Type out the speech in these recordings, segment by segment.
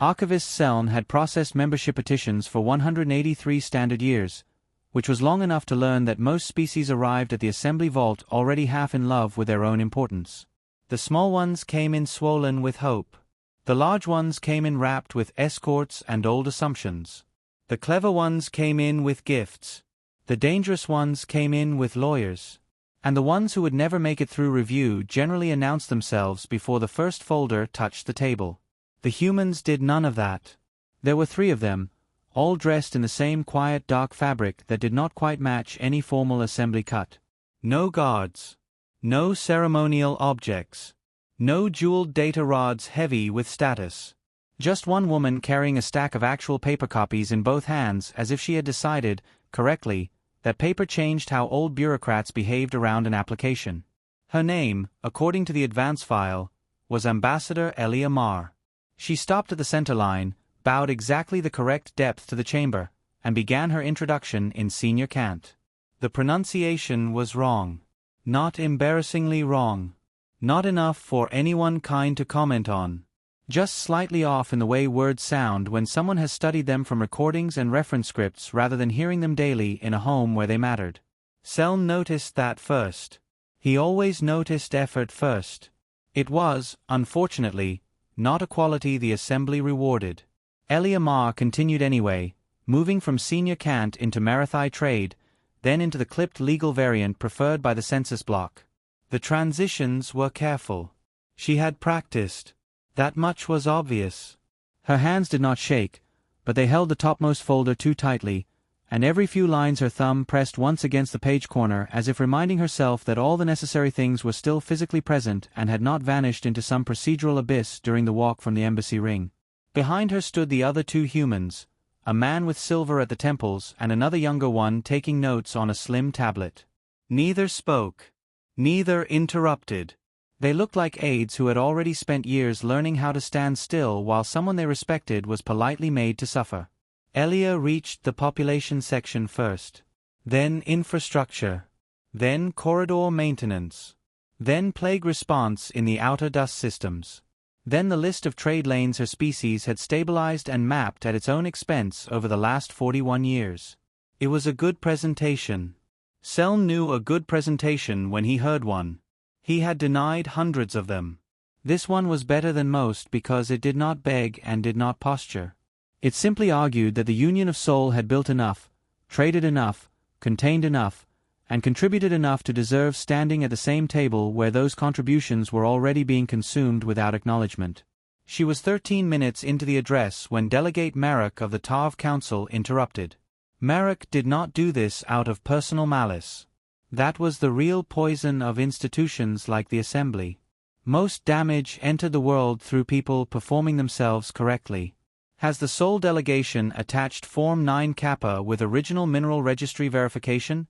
Archivist Seln had processed membership petitions for 183 standard years, which was long enough to learn that most species arrived at the assembly vault already half in love with their own importance. The small ones came in swollen with hope. The large ones came in wrapped with escorts and old assumptions. The clever ones came in with gifts. The dangerous ones came in with lawyers. And the ones who would never make it through review generally announced themselves before the first folder touched the table. The humans did none of that. There were 3 of them, all dressed in the same quiet dark fabric that did not quite match any formal assembly cut. No guards. No ceremonial objects. No jeweled data rods heavy with status. Just one woman carrying a stack of actual paper copies in both hands as if she had decided, correctly, that paper changed how old bureaucrats behaved around an application. Her name, according to the advance file, was Ambassador Elia Marr. She stopped at the center line, bowed exactly the correct depth to the chamber, and began her introduction in senior cant. The pronunciation was wrong. Not embarrassingly wrong. Not enough for anyone kind to comment on. Just slightly off in the way words sound when someone has studied them from recordings and reference scripts rather than hearing them daily in a home where they mattered. Seln noticed that first. He always noticed effort first. It was, unfortunately, not a quality the assembly rewarded. Elia Marr continued anyway, moving from senior cant into Marathai trade, then into the clipped legal variant preferred by the census block. The transitions were careful. She had practiced. That much was obvious. Her hands did not shake, but they held the topmost folder too tightly, and every few lines her thumb pressed once against the page corner as if reminding herself that all the necessary things were still physically present and had not vanished into some procedural abyss during the walk from the embassy ring. Behind her stood the other 2 humans, a man with silver at the temples and another younger one taking notes on a slim tablet. Neither spoke. Neither interrupted. They looked like aides who had already spent years learning how to stand still while someone they respected was politely made to suffer. Elia reached the population section first. Then infrastructure. Then corridor maintenance. Then plague response in the outer dust systems. Then the list of trade lanes her species had stabilized and mapped at its own expense over the last 41 years. It was a good presentation. Seln knew a good presentation when he heard one. He had denied hundreds of them. This one was better than most because it did not beg and did not posture. It simply argued that the Union of Soul had built enough, traded enough, contained enough, and contributed enough to deserve standing at the same table where those contributions were already being consumed without acknowledgement. She was 13 minutes into the address when Delegate Marek of the Tav Council interrupted. Marek did not do this out of personal malice. That was the real poison of institutions like the Assembly. Most damage entered the world through people performing themselves correctly. Has the Soul delegation attached Form 9 Kappa with original mineral registry verification?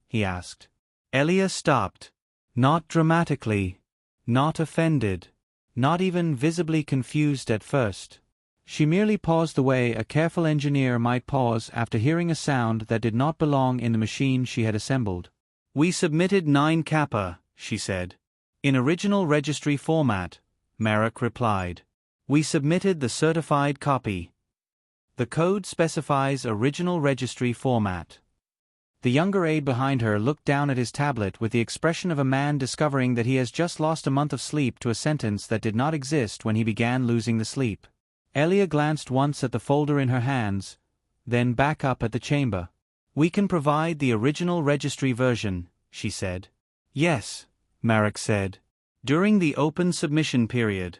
He asked. Elia stopped. Not dramatically. Not offended. Not even visibly confused at first. She merely paused the way a careful engineer might pause after hearing a sound that did not belong in the machine she had assembled. We submitted 9 Kappa, she said. In original registry format, Marek replied. We submitted the certified copy. The code specifies original registry format. The younger aide behind her looked down at his tablet with the expression of a man discovering that he has just lost a month of sleep to a sentence that did not exist when he began losing the sleep. Elia glanced once at the folder in her hands, then back up at the chamber. We can provide the original registry version, she said. Yes, Marek said. During the open submission period.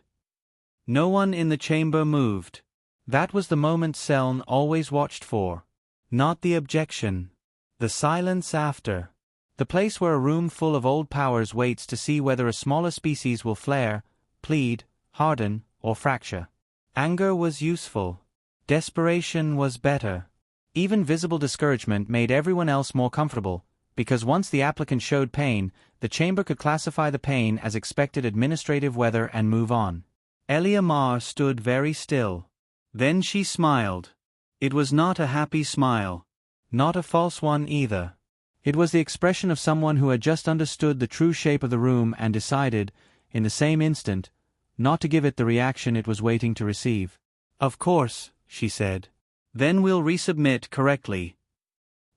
No one in the chamber moved. That was the moment Seln always watched for. Not the objection. The silence after. The place where a room full of old powers waits to see whether a smaller species will flare, plead, harden, or fracture. Anger was useful. Desperation was better. Even visible discouragement made everyone else more comfortable, because once the applicant showed pain, the chamber could classify the pain as expected administrative weather and move on. Elia Marr stood very still. Then she smiled. It was not a happy smile. Not a false one either. It was the expression of someone who had just understood the true shape of the room and decided, in the same instant, not to give it the reaction it was waiting to receive. Of course, she said. Then we'll resubmit correctly.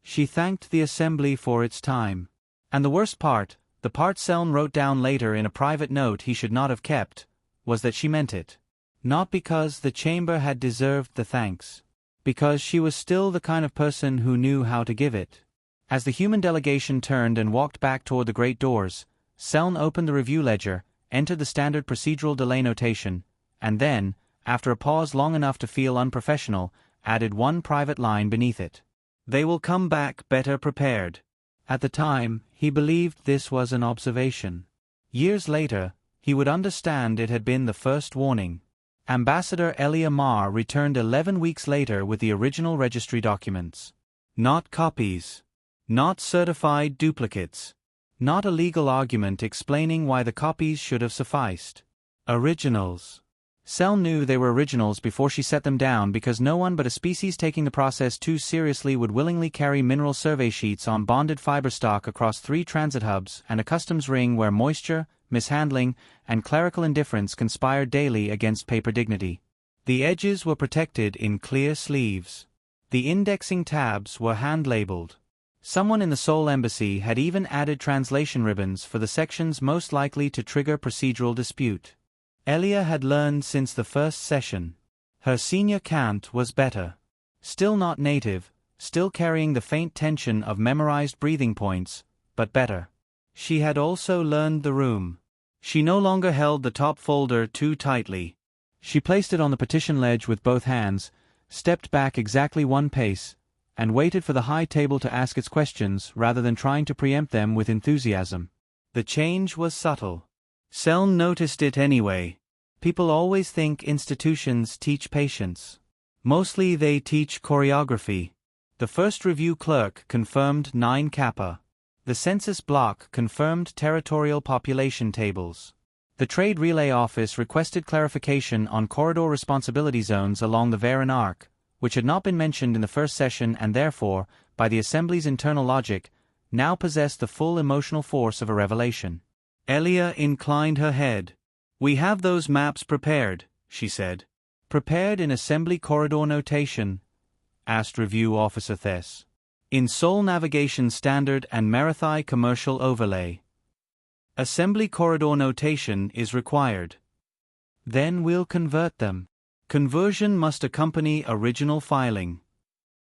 She thanked the assembly for its time. And the worst part, the part Seln wrote down later in a private note he should not have kept, was that she meant it. Not because the chamber had deserved the thanks. Because she was still the kind of person who knew how to give it. As the human delegation turned and walked back toward the great doors, Seln opened the review ledger, entered the standard procedural delay notation, and then, after a pause long enough to feel unprofessional, added one private line beneath it. They will come back better prepared. At the time, he believed this was an observation. Years later, he would understand it had been the first warning. Ambassador Elia Marr returned 11 weeks later with the original registry documents. Not copies. Not certified duplicates. Not a legal argument explaining why the copies should have sufficed. Originals. Seln knew they were originals before she set them down because no one but a species taking the process too seriously would willingly carry mineral survey sheets on bonded fiber stock across 3 transit hubs and a customs ring where moisture, mishandling, and clerical indifference conspired daily against paper dignity. The edges were protected in clear sleeves. The indexing tabs were hand-labeled. Someone in the Seoul embassy had even added translation ribbons for the sections most likely to trigger procedural dispute. Elia had learned since the first session. Her senior cant was better. Still not native, still carrying the faint tension of memorized breathing points, but better. She had also learned the room. She no longer held the top folder too tightly. She placed it on the petition ledge with both hands, stepped back exactly 1 pace, and waited for the high table to ask its questions rather than trying to preempt them with enthusiasm. The change was subtle. Seln noticed it anyway. People always think institutions teach patience. Mostly they teach choreography. The first review clerk confirmed 9 kappa. The census block confirmed territorial population tables. The trade relay office requested clarification on corridor responsibility zones along the Varen arc, which had not been mentioned in the first session and therefore, by the Assembly's internal logic, now possessed the full emotional force of a revelation. Elia inclined her head. "We have those maps prepared," she said. "Prepared in Assembly corridor notation?" asked Review Officer Thess. "In Seoul Navigation Standard and Marathai Commercial Overlay. Assembly corridor notation is required." "Then we'll convert them." "Conversion must accompany original filing."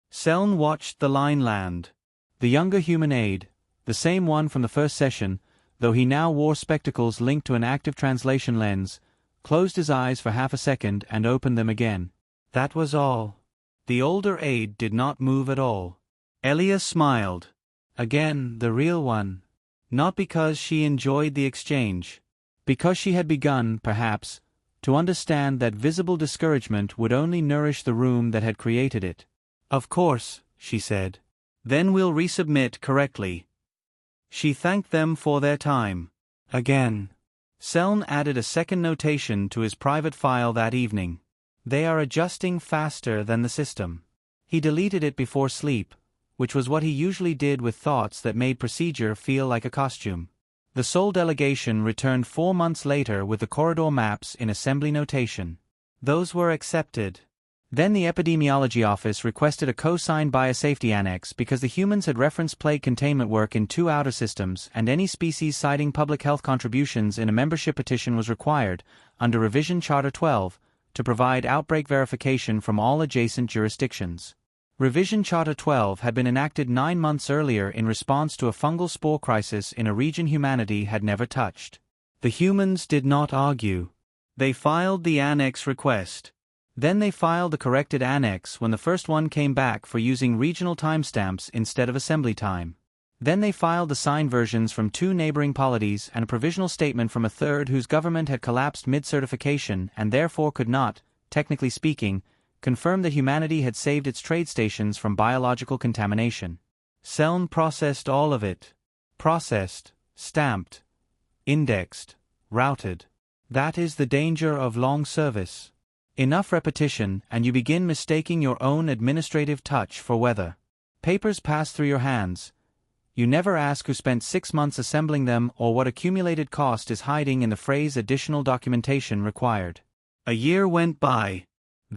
Seln watched the line land. The younger human aide, the same one from the first session, though he now wore spectacles linked to an active translation lens, closed his eyes for half a second and opened them again. That was all. The older aide did not move at all. Elia smiled. Again, the real one. Not because she enjoyed the exchange. Because she had begun, perhaps, to understand that visible discouragement would only nourish the room that had created it. "Of course," she said. "Then we'll resubmit correctly." She thanked them for their time. Again. Seln added a second notation to his private file that evening. "They are adjusting faster than the system." He deleted it before sleep, which was what he usually did with thoughts that made procedure feel like a costume. The Seoul delegation returned 4 months later with the corridor maps in assembly notation. Those were accepted. Then the epidemiology office requested a co-signed biosafety annex because the humans had referenced plague containment work in 2 outer systems and any species citing public health contributions in a membership petition was required, under Revision Charter 12, to provide outbreak verification from all adjacent jurisdictions. Revision Charter 12 had been enacted 9 months earlier in response to a fungal spore crisis in a region humanity had never touched. The humans did not argue. They filed the annex request. Then they filed the corrected annex when the first one came back for using regional timestamps instead of assembly time. Then they filed the signed versions from 2 neighboring polities and a provisional statement from a third whose government had collapsed mid-certification and therefore could not, technically speaking, confirm that humanity had saved its trade stations from biological contamination. Seln processed all of it. Processed, stamped, indexed, routed. That is the danger of long service. Enough repetition and you begin mistaking your own administrative touch for weather. Papers pass through your hands. You never ask who spent 6 months assembling them or what accumulated cost is hiding in the phrase additional documentation required. A year went by.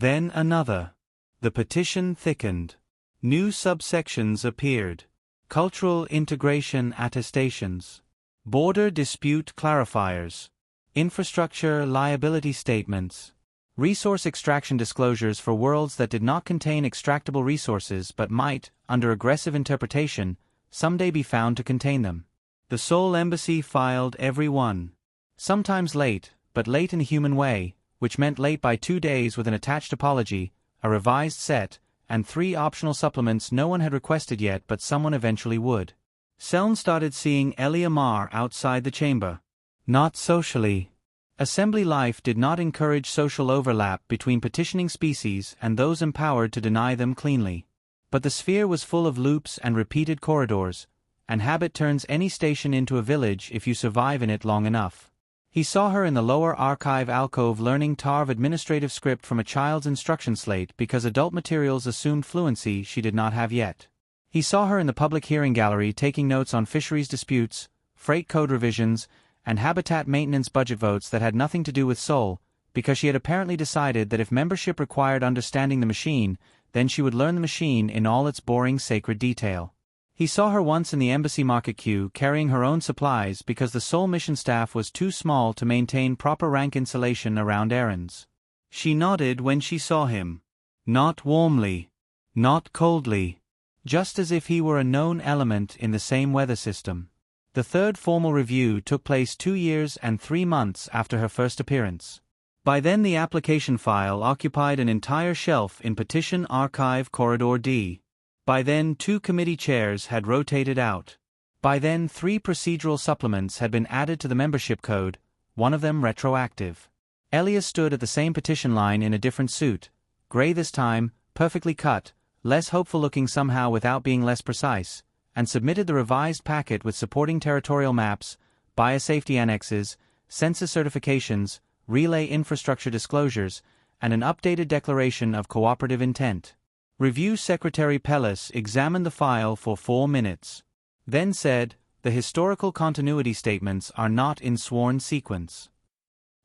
Then another. The petition thickened. New subsections appeared. Cultural integration attestations. Border dispute clarifiers. Infrastructure liability statements. Resource extraction disclosures for worlds that did not contain extractable resources but might, under aggressive interpretation, someday be found to contain them. The Seoul Embassy filed every one. Sometimes late, but late in a human way, which meant late by 2 days with an attached apology, a revised set, and 3 optional supplements no one had requested yet but someone eventually would. Seln started seeing Elia Mar outside the chamber. Not socially. Assembly life did not encourage social overlap between petitioning species and those empowered to deny them cleanly. But the sphere was full of loops and repeated corridors, and habit turns any station into a village if you survive in it long enough. He saw her in the lower archive alcove learning TARV administrative script from a child's instruction slate because adult materials assumed fluency she did not have yet. He saw her in the public hearing gallery taking notes on fisheries disputes, freight code revisions, and habitat maintenance budget votes that had nothing to do with Seoul, because she had apparently decided that if membership required understanding the machine, then she would learn the machine in all its boring sacred detail. He saw her once in the embassy market queue carrying her own supplies because the Seoul mission staff was too small to maintain proper rank insulation around errands. She nodded when she saw him. Not warmly. Not coldly. Just as if he were a known element in the same weather system. The third formal review took place 2 years and 3 months after her first appearance. By then the application file occupied an entire shelf in Petition Archive Corridor D. By then 2 committee chairs had rotated out. By then 3 procedural supplements had been added to the membership code, one of them retroactive. Elia stood at the same petition line in a different suit, gray this time, perfectly cut, less hopeful looking somehow without being less precise, and submitted the revised packet with supporting territorial maps, biosafety annexes, census certifications, relay infrastructure disclosures, and an updated declaration of cooperative intent. Review Secretary Pellis examined the file for 4 minutes. Then said, "The historical continuity statements are not in sworn sequence."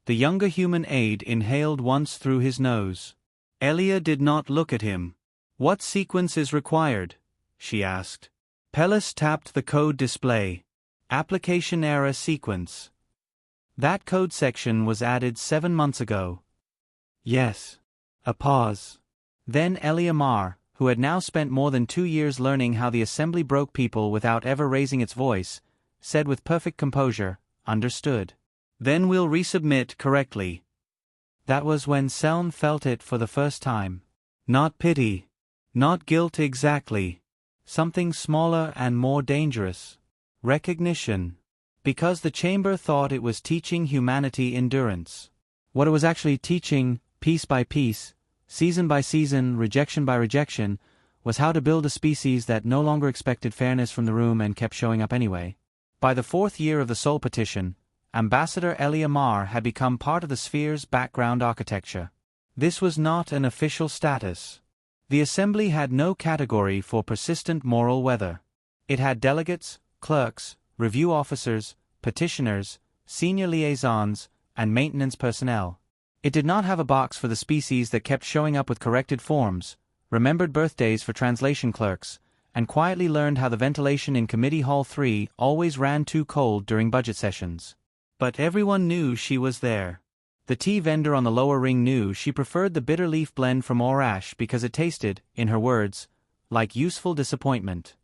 The younger human aide inhaled once through his nose. Elia did not look at him. "What sequence is required?" she asked. Pellis tapped the code display. Application error sequence. That code section was added 7 months ago. Yes. A pause. Then Elia Mar, who had now spent more than 2 years learning how the assembly broke people without ever raising its voice, said with perfect composure, "Understood. Then we'll resubmit correctly." That was when Seln felt it for the first time. Not pity. Not guilt exactly. Something smaller and more dangerous. Recognition. Because the chamber thought it was teaching humanity endurance. What it was actually teaching, piece by piece, season by season, rejection by rejection, was how to build a species that no longer expected fairness from the room and kept showing up anyway. By the 4th year of the Seoul petition, Ambassador Elia Mar had become part of the sphere's background architecture. This was not an official status. The Assembly had no category for persistent moral weather. It had delegates, clerks, review officers, petitioners, senior liaisons, and maintenance personnel. It did not have a box for the species that kept showing up with corrected forms, remembered birthdays for translation clerks, and quietly learned how the ventilation in Committee Hall 3 always ran too cold during budget sessions. But everyone knew she was there. The tea vendor on the lower ring knew she preferred the bitter leaf blend from Orash because it tasted, in her words, like useful disappointment.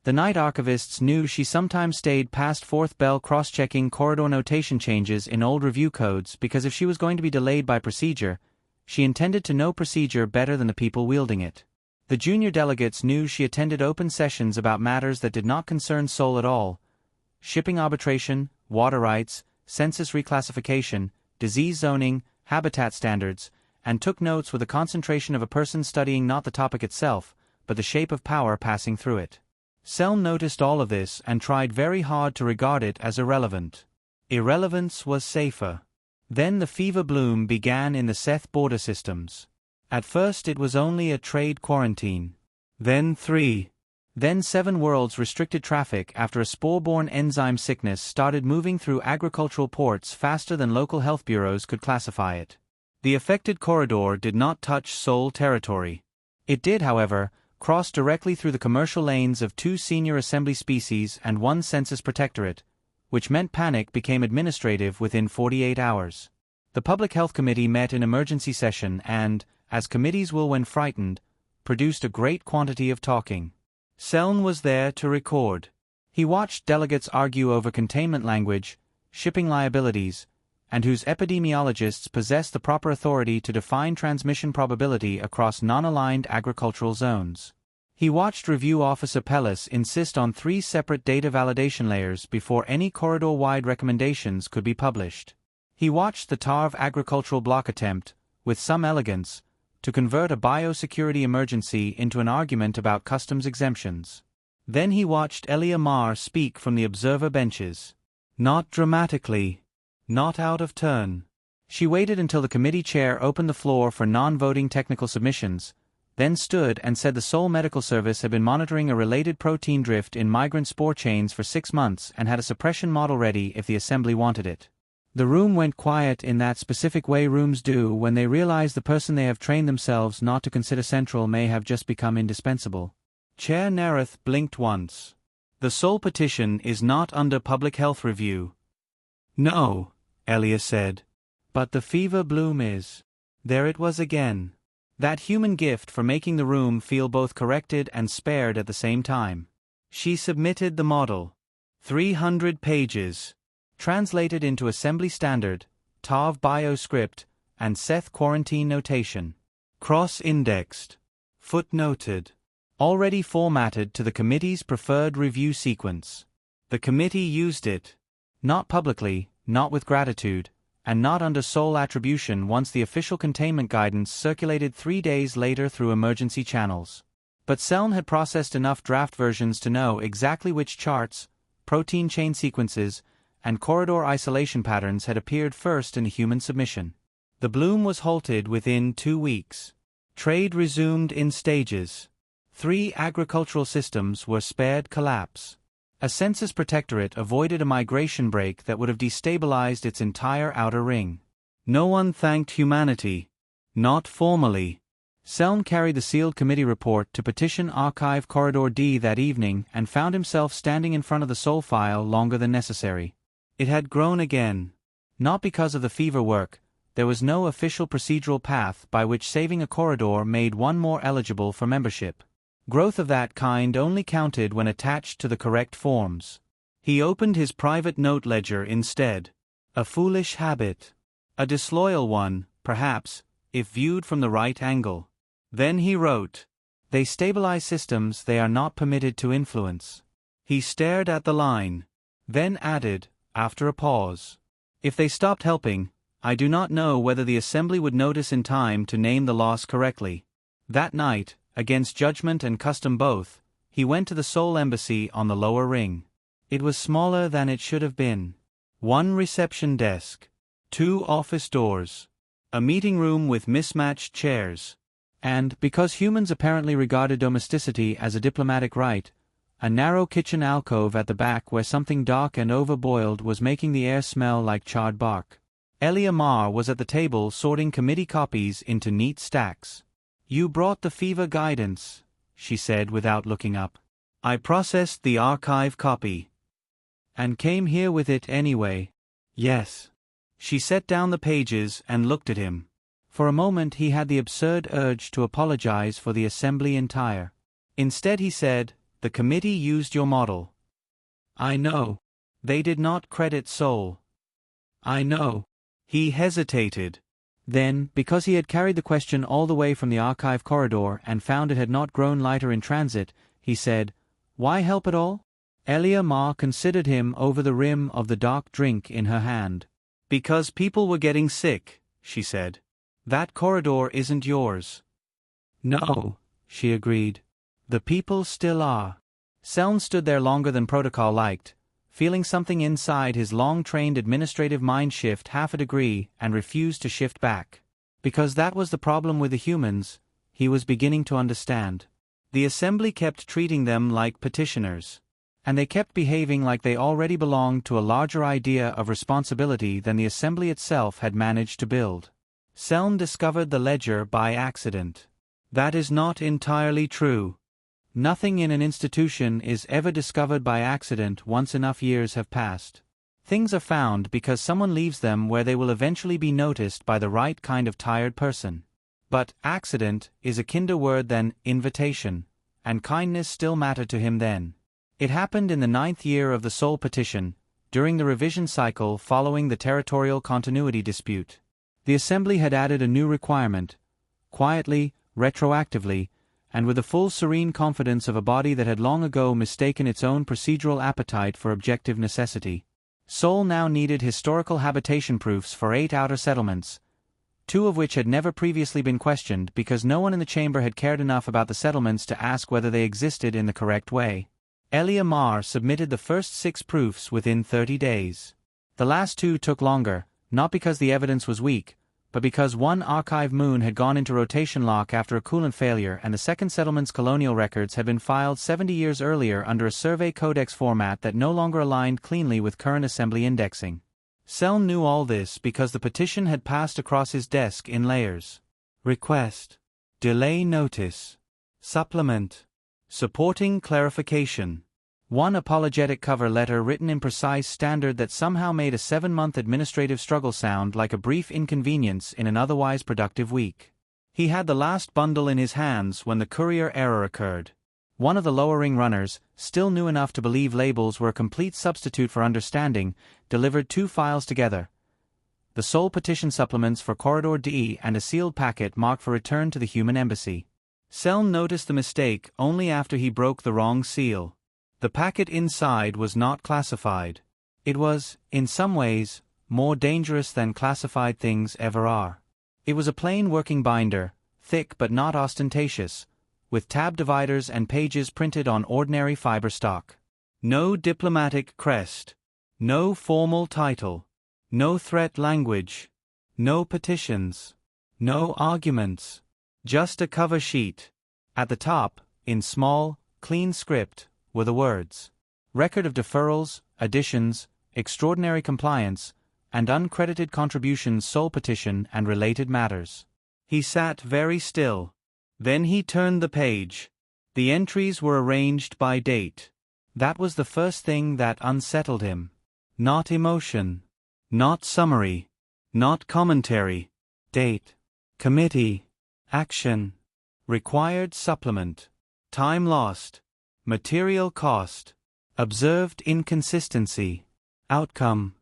The night archivists knew she sometimes stayed past 4th bell cross-checking corridor notation changes in old review codes because if she was going to be delayed by procedure, she intended to know procedure better than the people wielding it. The junior delegates knew she attended open sessions about matters that did not concern Seoul at all: shipping arbitration, water rights, census reclassification, disease zoning, habitat standards, and took notes with a concentration of a person studying not the topic itself, but the shape of power passing through it. Seln noticed all of this and tried very hard to regard it as irrelevant. Irrelevance was safer. Then the fever bloom began in the Seth border systems. At first it was only a trade quarantine. Then 3. Then 7 worlds restricted traffic after a spore-borne enzyme sickness started moving through agricultural ports faster than local health bureaus could classify it. The affected corridor did not touch Sol territory. It did, however, cross directly through the commercial lanes of 2 senior assembly species and 1 census protectorate, which meant panic became administrative within 48 hours. The Public Health Committee met in emergency session and, as committees will when frightened, produced a great quantity of talking. Seln was there to record. He watched delegates argue over containment language, shipping liabilities, and whose epidemiologists possess the proper authority to define transmission probability across non-aligned agricultural zones. He watched Review Officer Pellis insist on 3 separate data validation layers before any corridor-wide recommendations could be published. He watched the TARV agricultural block attempt, with some elegance, to convert a biosecurity emergency into an argument about customs exemptions. Then he watched Elia Marr speak from the observer benches. Not dramatically. Not out of turn. She waited until the committee chair opened the floor for non-voting technical submissions, then stood and said the Seoul Medical Service had been monitoring a related protein drift in migrant spore chains for 6 months and had a suppression model ready if the assembly wanted it. The room went quiet in that specific way rooms do when they realize the person they have trained themselves not to consider central may have just become indispensable. Chair Nareth blinked once. The Seoul petition is not under public health review. No, Elia said. But the fever bloom is. There it was again. That human gift for making the room feel both corrected and spared at the same time. She submitted the model. 300 pages. Translated into Assembly Standard, TARV Bio script, and Seth quarantine notation. Cross-indexed. Footnoted. Already formatted to the committee's preferred review sequence. The committee used it. Not publicly, not with gratitude, and not under sole attribution once the official containment guidance circulated 3 days later through emergency channels. But Seln had processed enough draft versions to know exactly which charts, protein chain sequences, and corridor isolation patterns had appeared first in a human submission. The bloom was halted within 2 weeks. Trade resumed in stages. 3 agricultural systems were spared collapse. A census protectorate avoided a migration break that would have destabilized its entire outer ring. No one thanked humanity. Not formally. Seln carried the sealed committee report to Petition Archive Corridor D that evening and found himself standing in front of the Seoul file longer than necessary. It had grown again. Not because of the fever work, there was no official procedural path by which saving a corridor made one more eligible for membership. Growth of that kind only counted when attached to the correct forms. He opened his private note ledger instead. A foolish habit. A disloyal one, perhaps, if viewed from the right angle. Then he wrote, "They stabilize systems they are not permitted to influence." He stared at the line. Then added, after a pause, "If they stopped helping, I do not know whether the assembly would notice in time to name the loss correctly." That night, against judgment and custom both, he went to the Seoul embassy on the lower ring. It was smaller than it should have been. 1 reception desk, 2 office doors, a meeting room with mismatched chairs, and, because humans apparently regarded domesticity as a diplomatic right, a narrow kitchen alcove at the back where something dark and overboiled was making the air smell like charred bark. Elia Marr was at the table sorting committee copies into neat stacks. "You brought the fever guidance," she said without looking up. "I processed the archive copy. And came here with it anyway." "Yes." She set down the pages and looked at him. For a moment he had the absurd urge to apologize for the assembly entire. Instead he said, "The committee used your model." "I know. They did not credit Seoul." "I know." He hesitated. Then, because he had carried the question all the way from the archive corridor and found it had not grown lighter in transit, he said, "Why help at all?" Elia Marr considered him over the rim of the dark drink in her hand. "Because people were getting sick," she said. "That corridor isn't yours." "No," she agreed. "The people still are." Seln stood there longer than protocol liked, feeling something inside his long-trained administrative mind shift half a degree and refused to shift back. Because that was the problem with the humans, he was beginning to understand. The assembly kept treating them like petitioners. And they kept behaving like they already belonged to a larger idea of responsibility than the assembly itself had managed to build. Selm discovered the ledger by accident. That is not entirely true. Nothing in an institution is ever discovered by accident once enough years have passed. Things are found because someone leaves them where they will eventually be noticed by the right kind of tired person. But accident is a kinder word than invitation, and kindness still mattered to him then. It happened in the 9th year of the Sol petition, during the revision cycle following the territorial continuity dispute. The Assembly had added a new requirement, quietly, retroactively, and with the full serene confidence of a body that had long ago mistaken its own procedural appetite for objective necessity. Sol now needed historical habitation proofs for 8 outer settlements, 2 of which had never previously been questioned because no one in the chamber had cared enough about the settlements to ask whether they existed in the correct way. Elia Mar submitted the first 6 proofs within 30 days. The last 2 took longer, not because the evidence was weak, but because one archive moon had gone into rotation lock after a coolant failure and the second settlement's colonial records had been filed 70 years earlier under a survey codex format that no longer aligned cleanly with current assembly indexing. Selm knew all this because the petition had passed across his desk in layers. Request. Delay notice. Supplement. Supporting clarification. One apologetic cover letter written in precise standard that somehow made a 7-month administrative struggle sound like a brief inconvenience in an otherwise productive week. He had the last bundle in his hands when the courier error occurred. One of the lower ring runners, still new enough to believe labels were a complete substitute for understanding, delivered 2 files together. The Sol petition supplements for Corridor D and a sealed packet marked for return to the human embassy. Selm noticed the mistake only after he broke the wrong seal. The packet inside was not classified. It was, in some ways, more dangerous than classified things ever are. It was a plain working binder, thick but not ostentatious, with tab dividers and pages printed on ordinary fiber stock. No diplomatic crest. No formal title. No threat language. No petitions. No arguments. Just a cover sheet. At the top, in small, clean script, were the words, record of deferrals, additions, extraordinary compliance, and uncredited contributions Sol petition and related matters. He sat very still. Then he turned the page. The entries were arranged by date. That was the first thing that unsettled him. Not emotion. Not summary. Not commentary. Date. Committee. Action. Required supplement. Time lost. Material cost. Observed inconsistency. Outcome.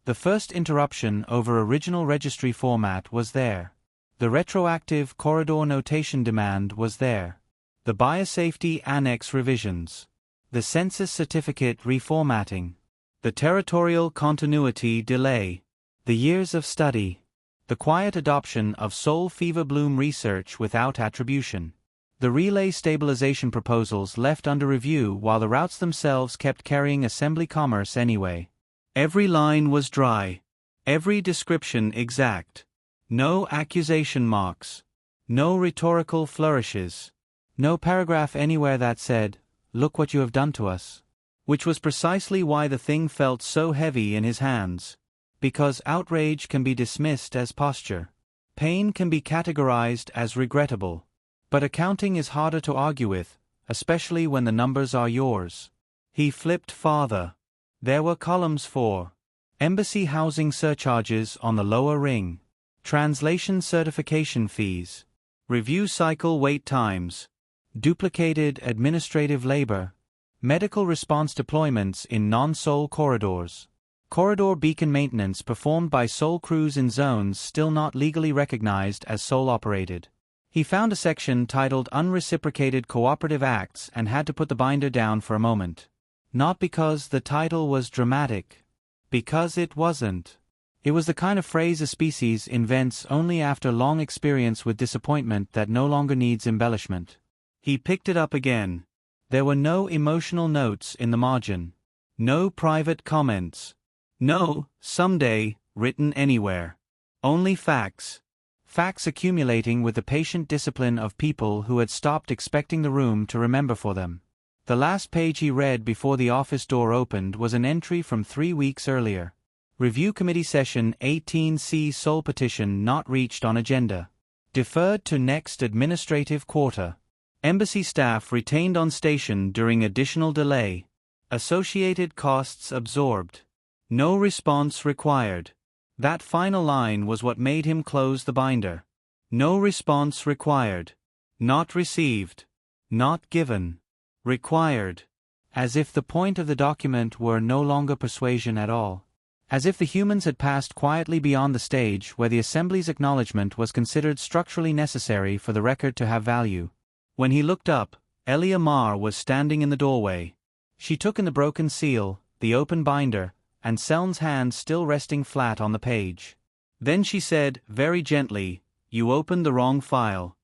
The first interruption over original registry format was there. The retroactive corridor notation demand was there. The biosafety annex revisions. The census certificate reformatting. The territorial continuity delay. The years of study. The quiet adoption of Sol fever bloom research without attribution. The relay stabilization proposals left under review while the routes themselves kept carrying assembly commerce anyway. Every line was dry. Every description exact. No accusation marks. No rhetorical flourishes. No paragraph anywhere that said, "Look what you have done to us." Which was precisely why the thing felt so heavy in his hands. Because outrage can be dismissed as posture. Pain can be categorized as regrettable. But accounting is harder to argue with, especially when the numbers are yours. He flipped farther. There were columns for embassy housing surcharges on the lower ring, translation certification fees, review cycle wait times, duplicated administrative labor, medical response deployments in non-Sol corridors, corridor beacon maintenance performed by Sol crews in zones still not legally recognized as Sol operated. He found a section titled Unreciprocated Cooperative Acts and had to put the binder down for a moment. Not because the title was dramatic. Because it wasn't. It was the kind of phrase a species invents only after long experience with disappointment that no longer needs embellishment. He picked it up again. There were no emotional notes in the margin. No private comments. No, someday, written anywhere. Only facts. Facts accumulating with the patient discipline of people who had stopped expecting the room to remember for them. The last page he read before the office door opened was an entry from 3 weeks earlier. Review Committee Session 18C Sole Petition not reached on agenda. Deferred to next administrative quarter. Embassy staff retained on station during additional delay. Associated costs absorbed. No response required. That final line was what made him close the binder. No response required. Not received. Not given. Required. As if the point of the document were no longer persuasion at all. As if the humans had passed quietly beyond the stage where the Assembly's acknowledgement was considered structurally necessary for the record to have value. When he looked up, Elia Marr was standing in the doorway. She took in the broken seal, the open binder, and Seln's hand still resting flat on the page. Then she said, very gently, "You opened the wrong file."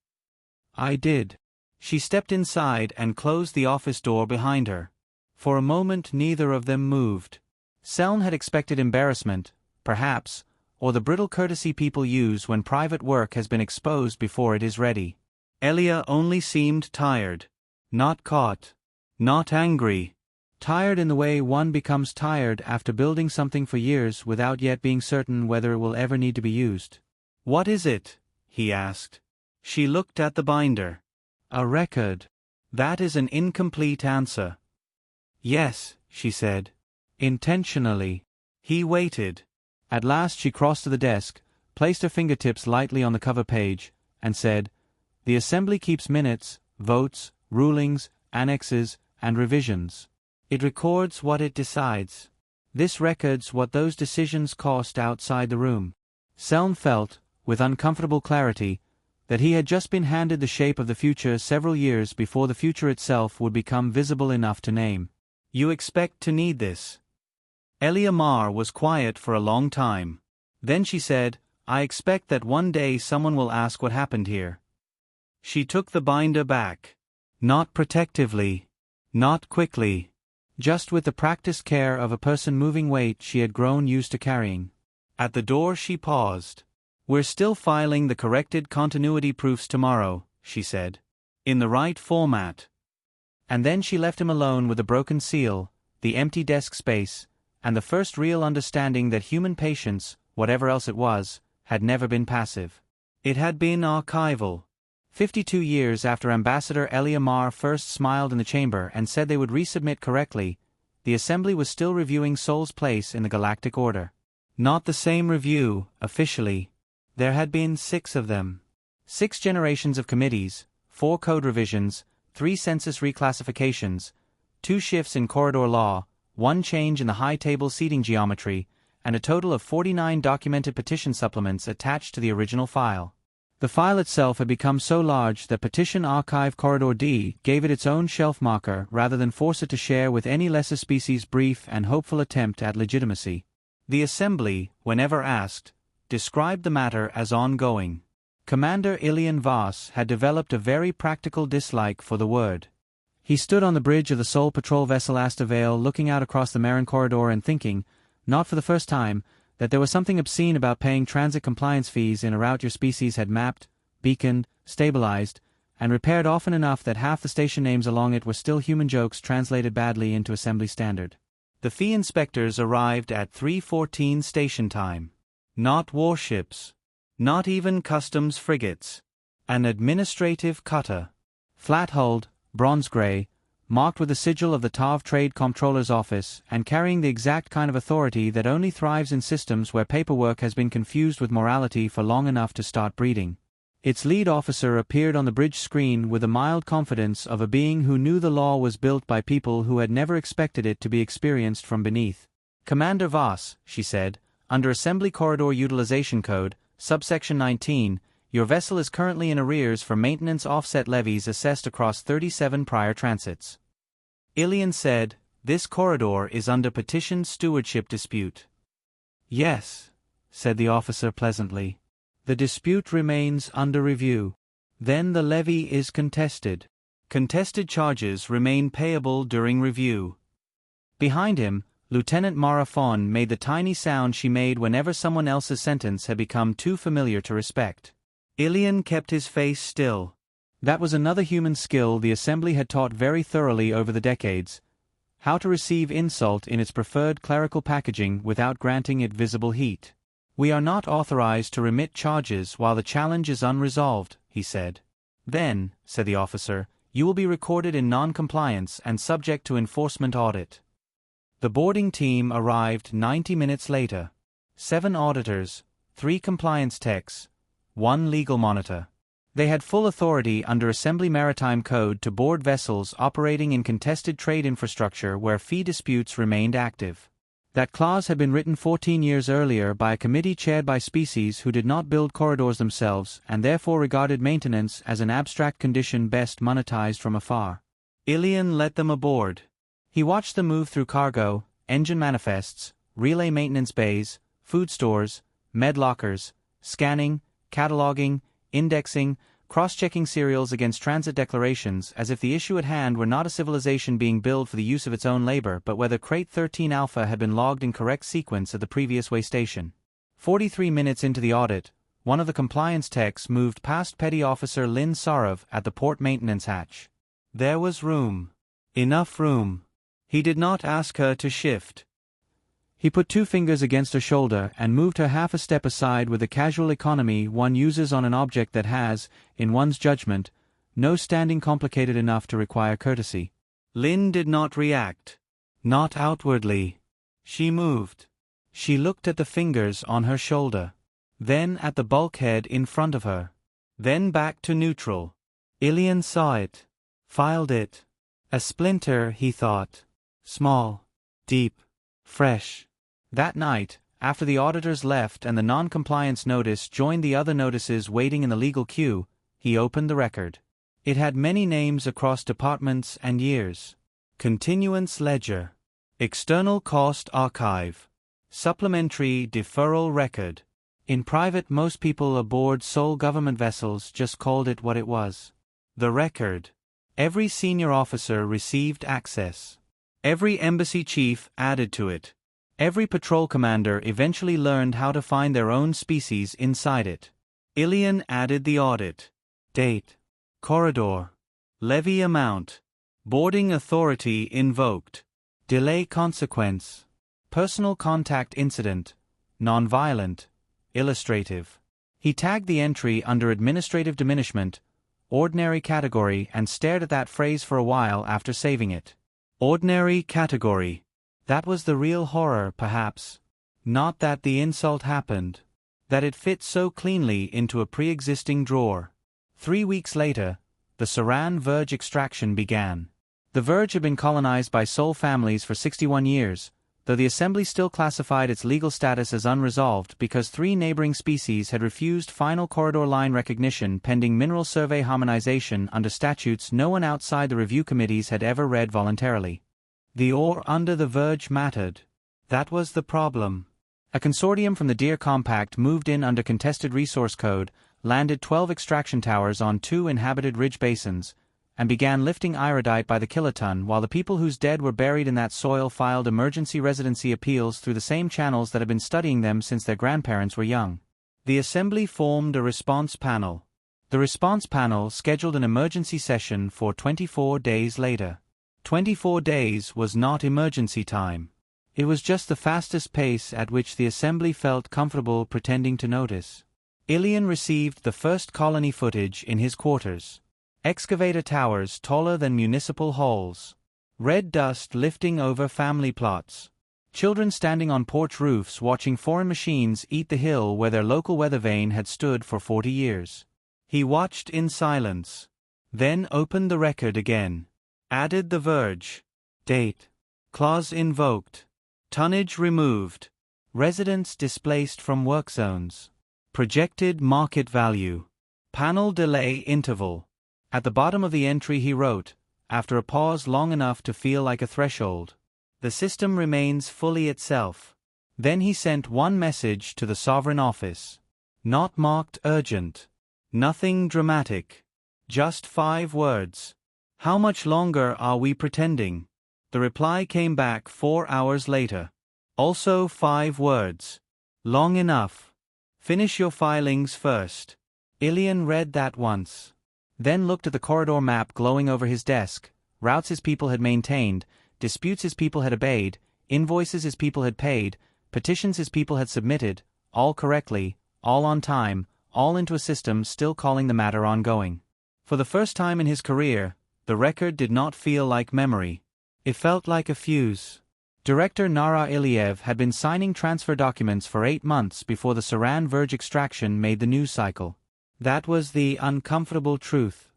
"I did." She stepped inside and closed the office door behind her. For a moment neither of them moved. Seln had expected embarrassment, perhaps, or the brittle courtesy people use when private work has been exposed before it is ready. Elia only seemed tired. Not caught. Not angry. Tired in the way one becomes tired after building something for years without yet being certain whether it will ever need to be used. "What is it?" he asked. She looked at the binder. "A record." "That is an incomplete answer." "Yes," she said. Intentionally. He waited. At last she crossed to the desk, placed her fingertips lightly on the cover page, and said, "The Assembly keeps minutes, votes, rulings, annexes, and revisions. It records what it decides. This records what those decisions cost outside the room." Seln felt, with uncomfortable clarity, that he had just been handed the shape of the future several years before the future itself would become visible enough to name. "You expect to need this." Elia Marr was quiet for a long time. Then she said, "I expect that one day someone will ask what happened here." She took the binder back. Not protectively. Not quickly. Just with the practiced care of a person moving weight she had grown used to carrying. At the door she paused. "We're still filing the corrected continuity proofs tomorrow," she said. "In the right format." And then she left him alone with the broken seal, the empty desk space, and the first real understanding that human patience, whatever else it was, had never been passive. It had been archival. 52 years after Ambassador Elia Marr first smiled in the chamber and said they would resubmit correctly, the Assembly was still reviewing Sol's place in the Galactic Order. Not the same review, officially. There had been 6 of them. 6 generations of committees, 4 code revisions, 3 census reclassifications, 2 shifts in corridor law, 1 change in the high table seating geometry, and a total of 49 documented petition supplements attached to the original file. The file itself had become so large that Petition Archive Corridor D gave it its own shelf marker rather than force it to share with any lesser species' brief and hopeful attempt at legitimacy. The Assembly, whenever asked, described the matter as ongoing. Commander Ilian Voss had developed a very practical dislike for the word. He stood on the bridge of the Sol patrol vessel Asta Vale looking out across the Marin corridor and thinking, not for the first time, that there was something obscene about paying transit compliance fees in a route your species had mapped, beaconed, stabilized, and repaired often enough that half the station names along it were still human jokes translated badly into Assembly standard. The fee inspectors arrived at 3:14 station time. Not warships. Not even customs frigates. An administrative cutter. Flat-hulled, bronze-gray, marked with the sigil of the TAV Trade Comptroller's Office and carrying the exact kind of authority that only thrives in systems where paperwork has been confused with morality for long enough to start breeding. Its lead officer appeared on the bridge screen with the mild confidence of a being who knew the law was built by people who had never expected it to be experienced from beneath. "Commander Voss," she said, "under Assembly Corridor Utilization Code, subsection 19, your vessel is currently in arrears for maintenance offset levies assessed across 37 prior transits." Ilian said, "This corridor is under petition stewardship dispute." "Yes," said the officer pleasantly. "The dispute remains under review. Then the levy is contested. Contested charges remain payable during review." Behind him, Lieutenant Mara Fawn made the tiny sound she made whenever someone else's sentence had become too familiar to respect. Ilian kept his face still. That was another human skill the Assembly had taught very thoroughly over the decades, How to receive insult in its preferred clerical packaging without granting it visible heat. We are not authorized to remit charges while the challenge is unresolved, he said. Then, said the officer, you will be recorded in non-compliance and subject to enforcement audit. The boarding team arrived 90 minutes later. 7 auditors, 3 compliance techs, 1 legal monitor. They had full authority under Assembly Maritime Code to board vessels operating in contested trade infrastructure where fee disputes remained active. That clause had been written 14 years earlier by a committee chaired by species who did not build corridors themselves and therefore regarded maintenance as an abstract condition best monetized from afar. Ilian let them aboard. He watched them move through cargo, engine manifests, relay maintenance bays, food stores, med lockers, scanning, cataloging, indexing, cross-checking serials against transit declarations as if the issue at hand were not a civilization being built for the use of its own labor but whether Crate 13 Alpha had been logged in correct sequence at the previous way station. 43 minutes into the audit, one of the compliance techs moved past Petty Officer Lynn Sarov at the port maintenance hatch. There was room. Enough room. He did not ask her to shift. He put 2 fingers against her shoulder and moved her half a step aside with the casual economy one uses on an object that has, in one's judgment, no standing complicated enough to require courtesy. Lynn did not react. Not outwardly. She moved. She looked at the fingers on her shoulder. Then at the bulkhead in front of her. Then back to neutral. Ilian saw it. Filed it. A splinter, he thought. Small. Deep. Fresh. That night, after the auditors left and the non-compliance notice joined the other notices waiting in the legal queue, he opened the record. It had many names across departments and years. Continuance ledger. External cost archive. Supplementary deferral record. In private, most people aboard sole government vessels just called it what it was. The record. Every senior officer received access. Every embassy chief added to it. Every patrol commander eventually learned how to find their own species inside it. Ilian added the audit. Date. Corridor. Levy amount. Boarding authority invoked. Delay consequence. Personal contact incident. Nonviolent. Illustrative. He tagged the entry under administrative diminishment, ordinary category, and stared at that phrase for a while after saving it. Ordinary category. That was the real horror, perhaps. Not that the insult happened. That it fit so cleanly into a pre-existing drawer. 3 weeks later, the Saran Verge extraction began. The Verge had been colonized by sole families for 61 years, though the Assembly still classified its legal status as unresolved because 3 neighboring species had refused final corridor line recognition pending mineral survey harmonization under statutes no one outside the review committees had ever read voluntarily. The ore under the Verge mattered. That was the problem. A consortium from the Deer Compact moved in under contested resource code, landed 12 extraction towers on 2 inhabited ridge basins, and began lifting irodite by the kiloton while the people whose dead were buried in that soil filed emergency residency appeals through the same channels that had been studying them since their grandparents were young. The Assembly formed a response panel. The response panel scheduled an emergency session for 24 days later. 24 days was not emergency time. It was just the fastest pace at which the Assembly felt comfortable pretending to notice. Ilian received the first colony footage in his quarters. Excavator towers taller than municipal halls. Red dust lifting over family plots. Children standing on porch roofs watching foreign machines eat the hill where their local weather vane had stood for 40 years. He watched in silence. Then opened the record again. Added the Verge. Date. Clause invoked. Tonnage removed. Residents displaced from work zones. Projected market value. Panel delay interval. At the bottom of the entry he wrote, after a pause long enough to feel like a threshold, "The system remains fully itself." Then he sent one message to the Sovereign Office. Not marked urgent. Nothing dramatic. Just 5 words. "How much longer are we pretending?" The reply came back 4 hours later. Also 5 words. "Long enough. Finish your filings first." Ilian read that once. Then looked at the corridor map glowing over his desk, routes his people had maintained, disputes his people had obeyed, invoices his people had paid, petitions his people had submitted, all correctly, all on time, all into a system still calling the matter ongoing. For the first time in his career, the record did not feel like memory. It felt like a fuse. Director Nara Iliev had been signing transfer documents for 8 months before the Saran Verge extraction made the news cycle. That was the uncomfortable truth.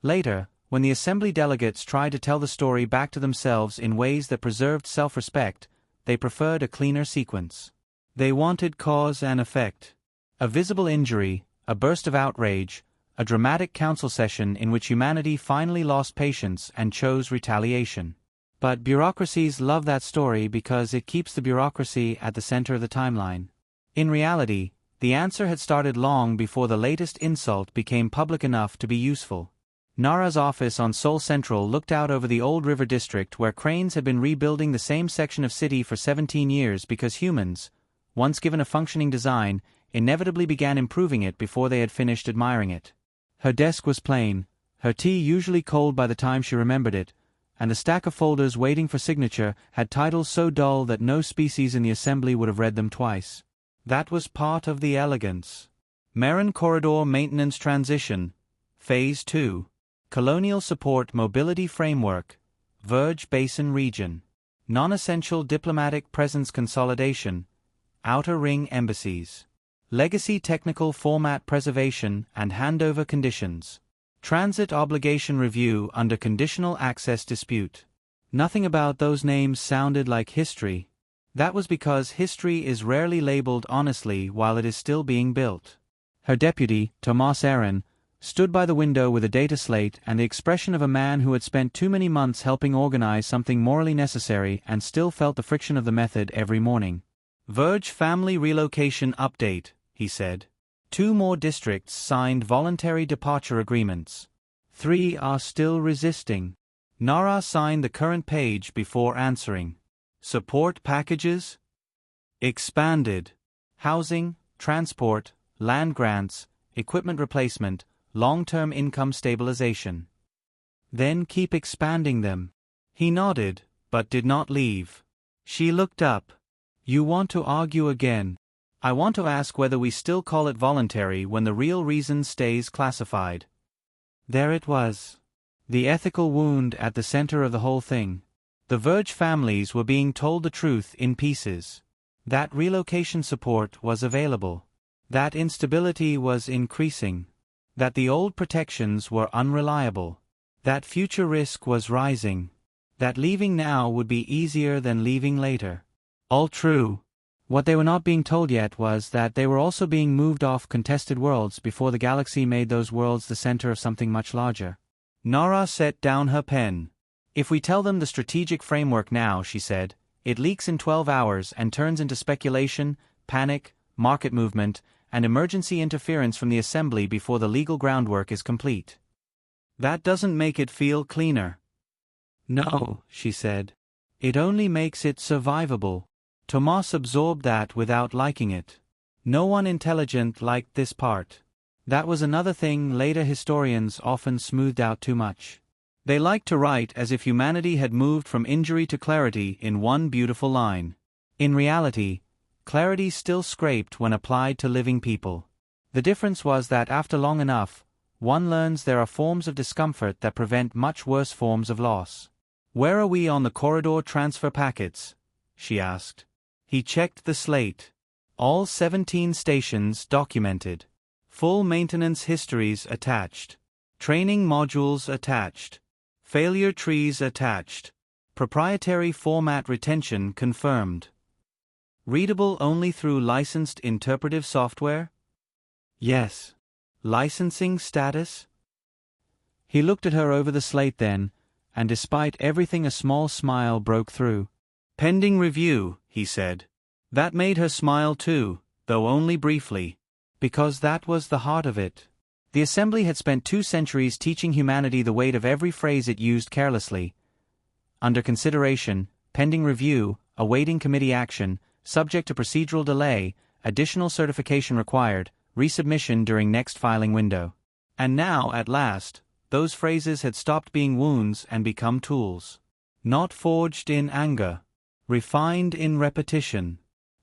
Later, when the assembly delegates tried to tell the story back to themselves in ways that preserved self-respect, they preferred a cleaner sequence. They wanted cause and effect. A visible injury, a burst of outrage, a dramatic council session in which humanity finally lost patience and chose retaliation. But bureaucracies love that story because it keeps the bureaucracy at the center of the timeline. In reality, the answer had started long before the latest insult became public enough to be useful. Nara's office on Seoul Central looked out over the old river district where cranes had been rebuilding the same section of city for 17 years because humans, once given a functioning design, inevitably began improving it before they had finished admiring it. Her desk was plain, her tea usually cold by the time she remembered it, and the stack of folders waiting for signature had titles so dull that no species in the assembly would have read them twice. That was part of the elegance. Marin Corridor Maintenance Transition, Phase 2. Colonial Support Mobility Framework, Verge Basin Region. Non-essential diplomatic presence consolidation, Outer Ring embassies. Legacy technical format preservation and handover conditions. Transit obligation review under conditional access dispute. Nothing about those names sounded like history. That was because history is rarely labeled honestly while it is still being built. Her deputy, Tomas Aaron, stood by the window with a data slate and the expression of a man who had spent too many months helping organize something morally necessary and still felt the friction of the method every morning. Verge Family Relocation Update, he said. 2 more districts signed voluntary departure agreements. 3 are still resisting. Nara signed the current page before answering. Support packages? Expanded. Housing, transport, land grants, equipment replacement, long-term income stabilization. Then keep expanding them. He nodded, but did not leave. She looked up. You want to argue again? I want to ask whether we still call it voluntary when the real reason stays classified. There it was. The ethical wound at the center of the whole thing. The Verge families were being told the truth in pieces. That relocation support was available. That instability was increasing. That the old protections were unreliable. That future risk was rising. That leaving now would be easier than leaving later. All true. What they were not being told yet was that they were also being moved off contested worlds before the galaxy made those worlds the center of something much larger. Nara set down her pen. If we tell them the strategic framework now, she said, it leaks in 12 hours and turns into speculation, panic, market movement, and emergency interference from the assembly before the legal groundwork is complete. That doesn't make it feel cleaner. No, she said. It only makes it survivable. Tomas absorbed that without liking it. No one intelligent liked this part. That was another thing later historians often smoothed out too much. They liked to write as if humanity had moved from injury to clarity in one beautiful line. In reality, clarity still scraped when applied to living people. The difference was that after long enough, one learns there are forms of discomfort that prevent much worse forms of loss. Where are we on the corridor transfer packets? She asked. He checked the slate. All 17 stations documented. Full maintenance histories attached. Training modules attached. Failure trees attached. Proprietary format retention confirmed. Readable only through licensed interpretive software? Yes. Licensing status? He looked at her over the slate then, and despite everything a small smile broke through. Pending review, he said. That made her smile too, though only briefly. Because that was the heart of it. The assembly had spent 2 centuries teaching humanity the weight of every phrase it used carelessly. Under consideration, pending review, awaiting committee action, subject to procedural delay, additional certification required, resubmission during next filing window. And now, at last, those phrases had stopped being wounds and become tools. Not forged in anger. Refined in repetition.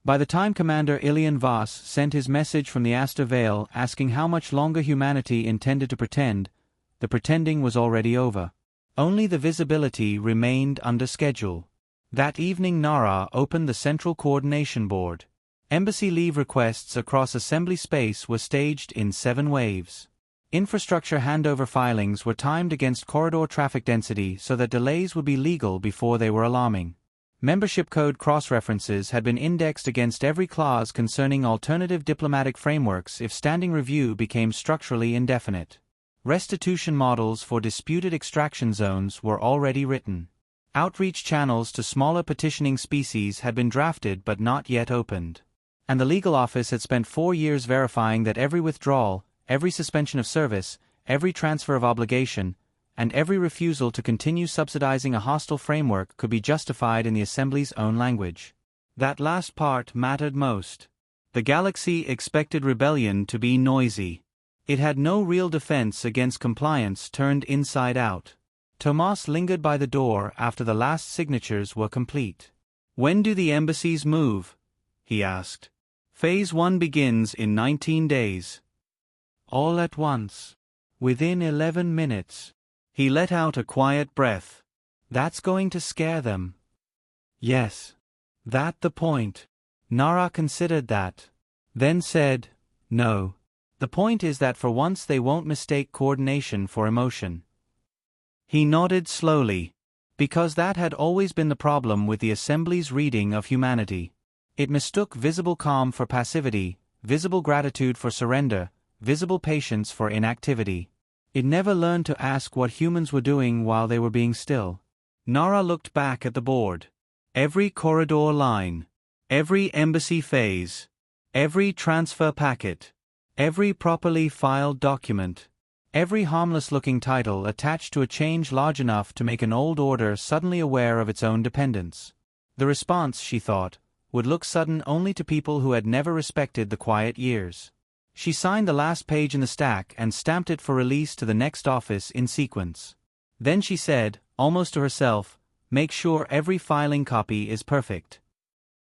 By the time Commander Ilian Voss sent his message from the Aster Vale asking how much longer humanity intended to pretend, the pretending was already over. Only the visibility remained under schedule. That evening Nara opened the Central Coordination Board. Embassy leave requests across assembly space were staged in 7 waves. Infrastructure handover filings were timed against corridor traffic density so that delays would be legal before they were alarming. Membership code cross-references had been indexed against every clause concerning alternative diplomatic frameworks if standing review became structurally indefinite. Restitution models for disputed extraction zones were already written. Outreach channels to smaller petitioning species had been drafted but not yet opened. And the legal office had spent 4 years verifying that every withdrawal, every suspension of service, every transfer of obligation, and every refusal to continue subsidizing a hostile framework could be justified in the Assembly's own language. That last part mattered most. The galaxy expected rebellion to be noisy. It had no real defense against compliance turned inside out. Tomas lingered by the door after the last signatures were complete. "When do the embassies move?" he asked. "Phase 1 begins in 19 days. All at once. Within 11 minutes. He let out a quiet breath. "That's going to scare them." "Yes. That the point." Nara considered that. Then said, "No. The point is that for once they won't mistake coordination for emotion." He nodded slowly. Because that had always been the problem with the Assembly's reading of humanity. It mistook visible calm for passivity, visible gratitude for surrender, visible patience for inactivity. It never learned to ask what humans were doing while they were being still. Nara looked back at the board. Every corridor line, every embassy phase, every transfer packet, every properly filed document, every harmless-looking title attached to a change large enough to make an old order suddenly aware of its own dependence. The response, she thought, would look sudden only to people who had never respected the quiet years. She signed the last page in the stack and stamped it for release to the next office in sequence. Then she said, almost to herself, "Make sure every filing copy is perfect."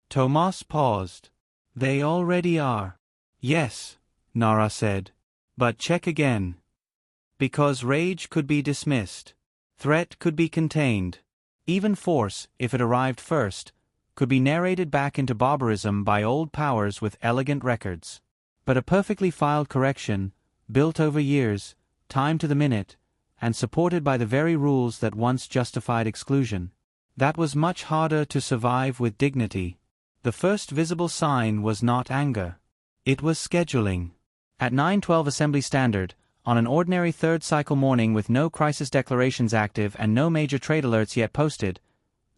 Tomas paused. "They already are." "Yes," Nara said. "But check again." Because rage could be dismissed. Threat could be contained. Even force, if it arrived first, could be narrated back into barbarism by old powers with elegant records. But a perfectly filed correction, built over years, timed to the minute, and supported by the very rules that once justified exclusion, that was much harder to survive with dignity. The first visible sign was not anger. It was scheduling. At 9:12 Assembly Standard, on an ordinary third-cycle morning with no crisis declarations active and no major trade alerts yet posted,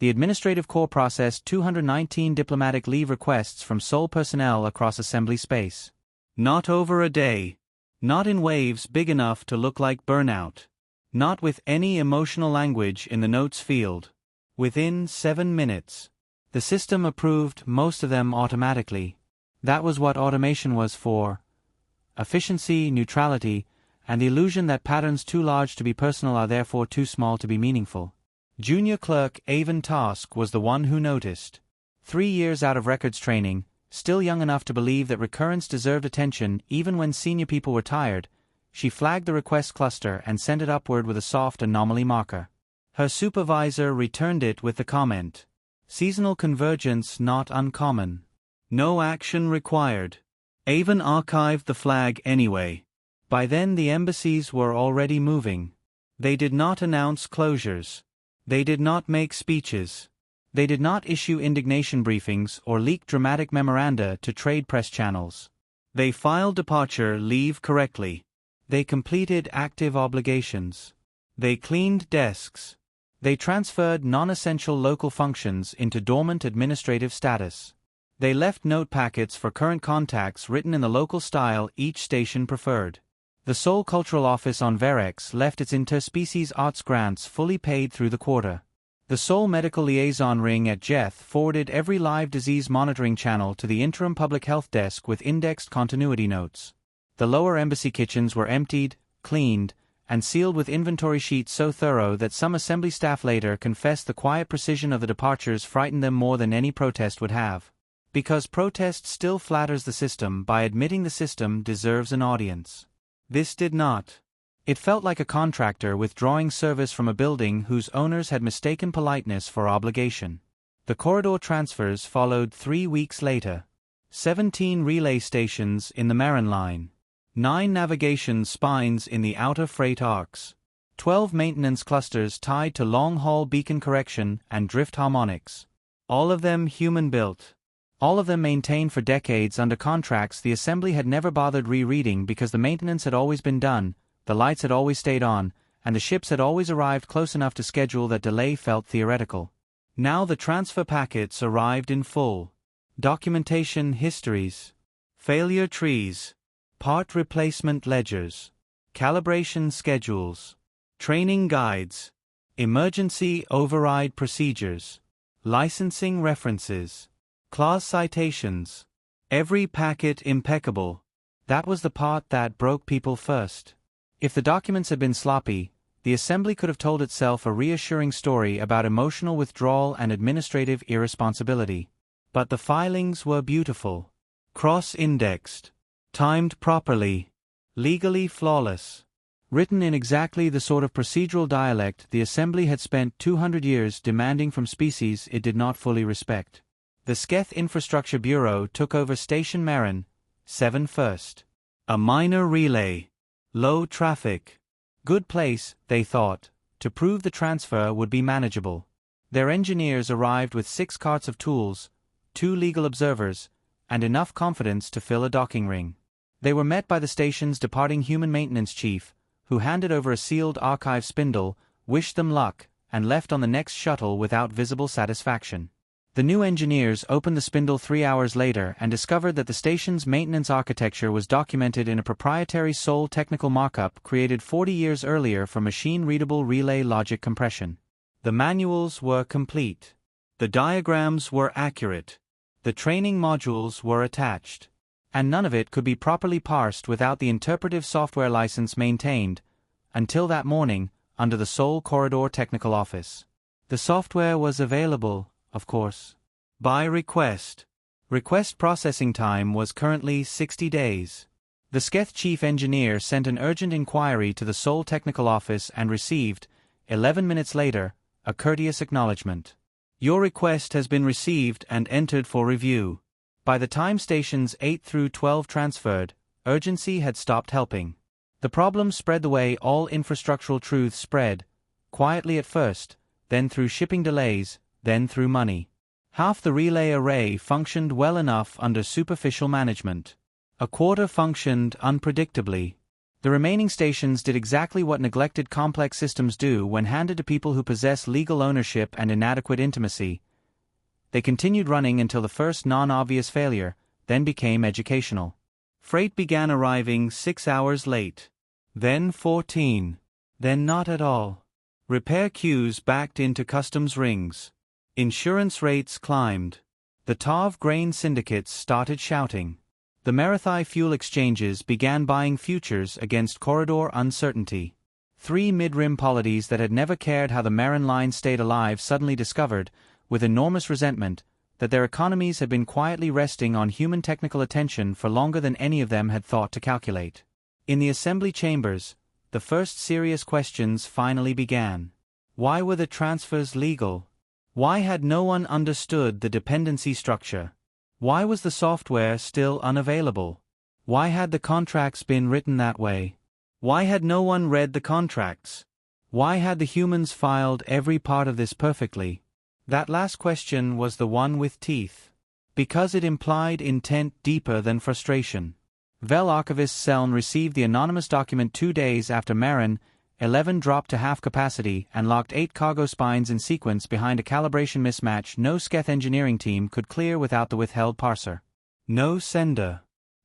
the Administrative Corps processed 219 diplomatic leave requests from Sol personnel across Assembly space. Not over a day. Not in waves big enough to look like burnout. Not with any emotional language in the notes field. Within 7 minutes. The system approved most of them automatically. That was what automation was for. Efficiency, neutrality, and the illusion that patterns too large to be personal are therefore too small to be meaningful. Junior clerk Avon Task was the one who noticed. 3 years out of records training, still young enough to believe that recurrence deserved attention even when senior people were tired, she flagged the request cluster and sent it upward with a soft anomaly marker. Her supervisor returned it with the comment, "Seasonal convergence not uncommon. No action required." Avon archived the flag anyway. By then the embassies were already moving. They did not announce closures. They did not make speeches. They did not issue indignation briefings or leak dramatic memoranda to trade press channels. They filed departure leave correctly. They completed active obligations. They cleaned desks. They transferred non-essential local functions into dormant administrative status. They left note packets for current contacts written in the local style each station preferred. The Seoul Cultural Office on Verex left its interspecies arts grants fully paid through the quarter. The Seoul Medical Liaison Ring at Jeth forwarded every live disease monitoring channel to the interim public health desk with indexed continuity notes. The lower embassy kitchens were emptied, cleaned, and sealed with inventory sheets so thorough that some assembly staff later confessed the quiet precision of the departures frightened them more than any protest would have. Because protest still flatters the system by admitting the system deserves an audience. This did not. It felt like a contractor withdrawing service from a building whose owners had mistaken politeness for obligation. The corridor transfers followed 3 weeks later. 17 relay stations in the Marin line. 9 navigation spines in the outer freight arcs. 12 maintenance clusters tied to long-haul beacon correction and drift harmonics. All of them human-built. All of them maintained for decades under contracts the assembly had never bothered rereading because the maintenance had always been done, the lights had always stayed on, and the ships had always arrived close enough to schedule that delay felt theoretical. Now the transfer packets arrived in full. Documentation histories. Failure trees. Part replacement ledgers. Calibration schedules. Training guides. Emergency override procedures. Licensing references. Clause citations. Every packet impeccable. That was the part that broke people first. If the documents had been sloppy, the assembly could have told itself a reassuring story about emotional withdrawal and administrative irresponsibility. But the filings were beautiful. Cross-indexed. Timed properly. Legally flawless. Written in exactly the sort of procedural dialect the assembly had spent 200 years demanding from species it did not fully respect. The Sketh Infrastructure Bureau took over Station Marin, 7-1. A minor relay. Low traffic. Good place, they thought, to prove the transfer would be manageable. Their engineers arrived with 6 carts of tools, 2 legal observers, and enough confidence to fill a docking ring. They were met by the station's departing human maintenance chief, who handed over a sealed archive spindle, wished them luck, and left on the next shuttle without visible satisfaction. The new engineers opened the spindle 3 hours later and discovered that the station's maintenance architecture was documented in a proprietary Sol technical markup created 40 years earlier for machine-readable relay logic compression. The manuals were complete. The diagrams were accurate. The training modules were attached. And none of it could be properly parsed without the interpretive software license maintained, until that morning, under the Sol Corridor Technical Office. The software was available, of course, by request. Request processing time was currently 60 days. The Sketh chief engineer sent an urgent inquiry to the Sol Technical Office and received, 11 minutes later, a courteous acknowledgement. Your request has been received and entered for review. By the time stations 8 through 12 transferred, urgency had stopped helping. The problem spread the way all infrastructural truths spread, quietly at first, then through shipping delays, then through money. Half the relay array functioned well enough under superficial management. A quarter functioned unpredictably. The remaining stations did exactly what neglected complex systems do when handed to people who possess legal ownership and inadequate intimacy. They continued running until the first non-obvious failure, then became educational. Freight began arriving 6 hours late. Then 14. Then not at all. Repair queues backed into customs rings. Insurance rates climbed. The TAV grain syndicates started shouting. The Marathai fuel exchanges began buying futures against corridor uncertainty. 3 mid-rim polities that had never cared how the Marin line stayed alive suddenly discovered, with enormous resentment, that their economies had been quietly resting on human technical attention for longer than any of them had thought to calculate. In the assembly chambers, the first serious questions finally began. Why were the transfers legal? Why had no one understood the dependency structure? Why was the software still unavailable? Why had the contracts been written that way? Why had no one read the contracts? Why had the humans filed every part of this perfectly? That last question was the one with teeth. Because it implied intent deeper than frustration. Vel archivist Seln received the anonymous document 2 days after Marin 11 dropped to half capacity and locked 8 cargo spines in sequence behind a calibration mismatch no Sketh engineering team could clear without the withheld parser. No sender.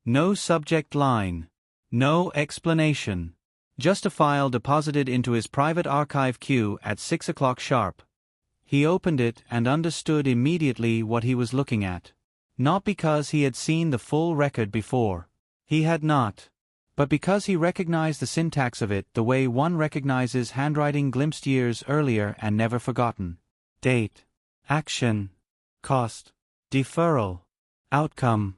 No subject line. No explanation. Just a file deposited into his private archive queue at 6 o'clock sharp. He opened it and understood immediately what he was looking at. Not because he had seen the full record before. He had not. But because he recognized the syntax of it the way one recognizes handwriting glimpsed years earlier and never forgotten. Date. Action. Cost. Deferral. Outcome.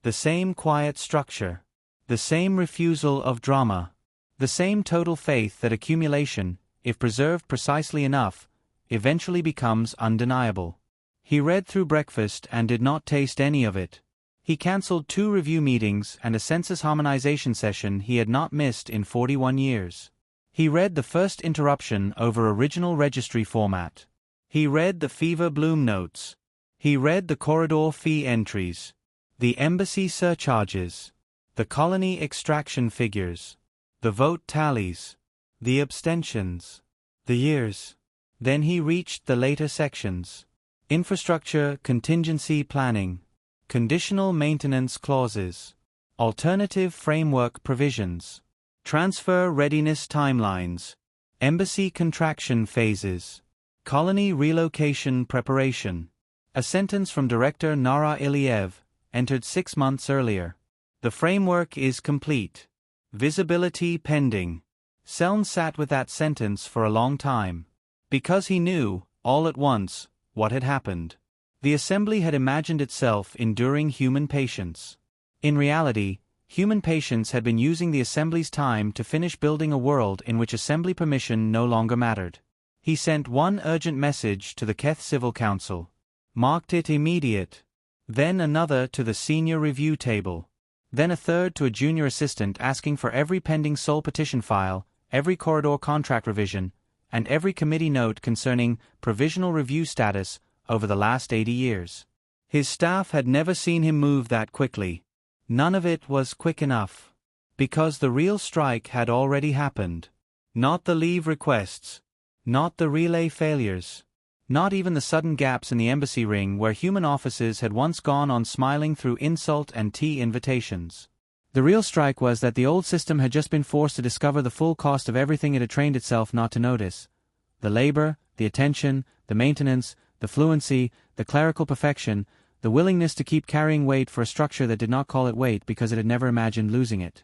The same quiet structure. The same refusal of drama. The same total faith that accumulation, if preserved precisely enough, eventually becomes undeniable. He read through breakfast and did not taste any of it. He cancelled 2 review meetings and a census harmonization session he had not missed in 41 years. He read the first interruption over original registry format. He read the fever bloom notes. He read the corridor fee entries, the embassy surcharges, the colony extraction figures, the vote tallies, the abstentions, the years. Then he reached the later sections. Infrastructure contingency planning. Conditional maintenance clauses. Alternative framework provisions. Transfer readiness timelines. Embassy contraction phases. Colony relocation preparation. A sentence from Director Nara Iliev, entered 6 months earlier. The framework is complete. Visibility pending. Seln sat with that sentence for a long time. Because he knew, all at once, what had happened. The assembly had imagined itself enduring human patience. In reality, human patience had been using the assembly's time to finish building a world in which assembly permission no longer mattered. He sent one urgent message to the Keth Civil Council. Marked it immediate. Then another to the senior review table. Then a third to a junior assistant asking for every pending sole petition file, every corridor contract revision, and every committee note concerning provisional review status over the last 80 years. His staff had never seen him move that quickly. None of it was quick enough. Because the real strike had already happened. Not the leave requests. Not the relay failures. Not even the sudden gaps in the embassy ring where human offices had once gone on smiling through insult and tea invitations. The real strike was that the old system had just been forced to discover the full cost of everything it had trained itself not to notice. The labor, the attention, the maintenance, the fluency, the clerical perfection, the willingness to keep carrying weight for a structure that did not call it weight because it had never imagined losing it.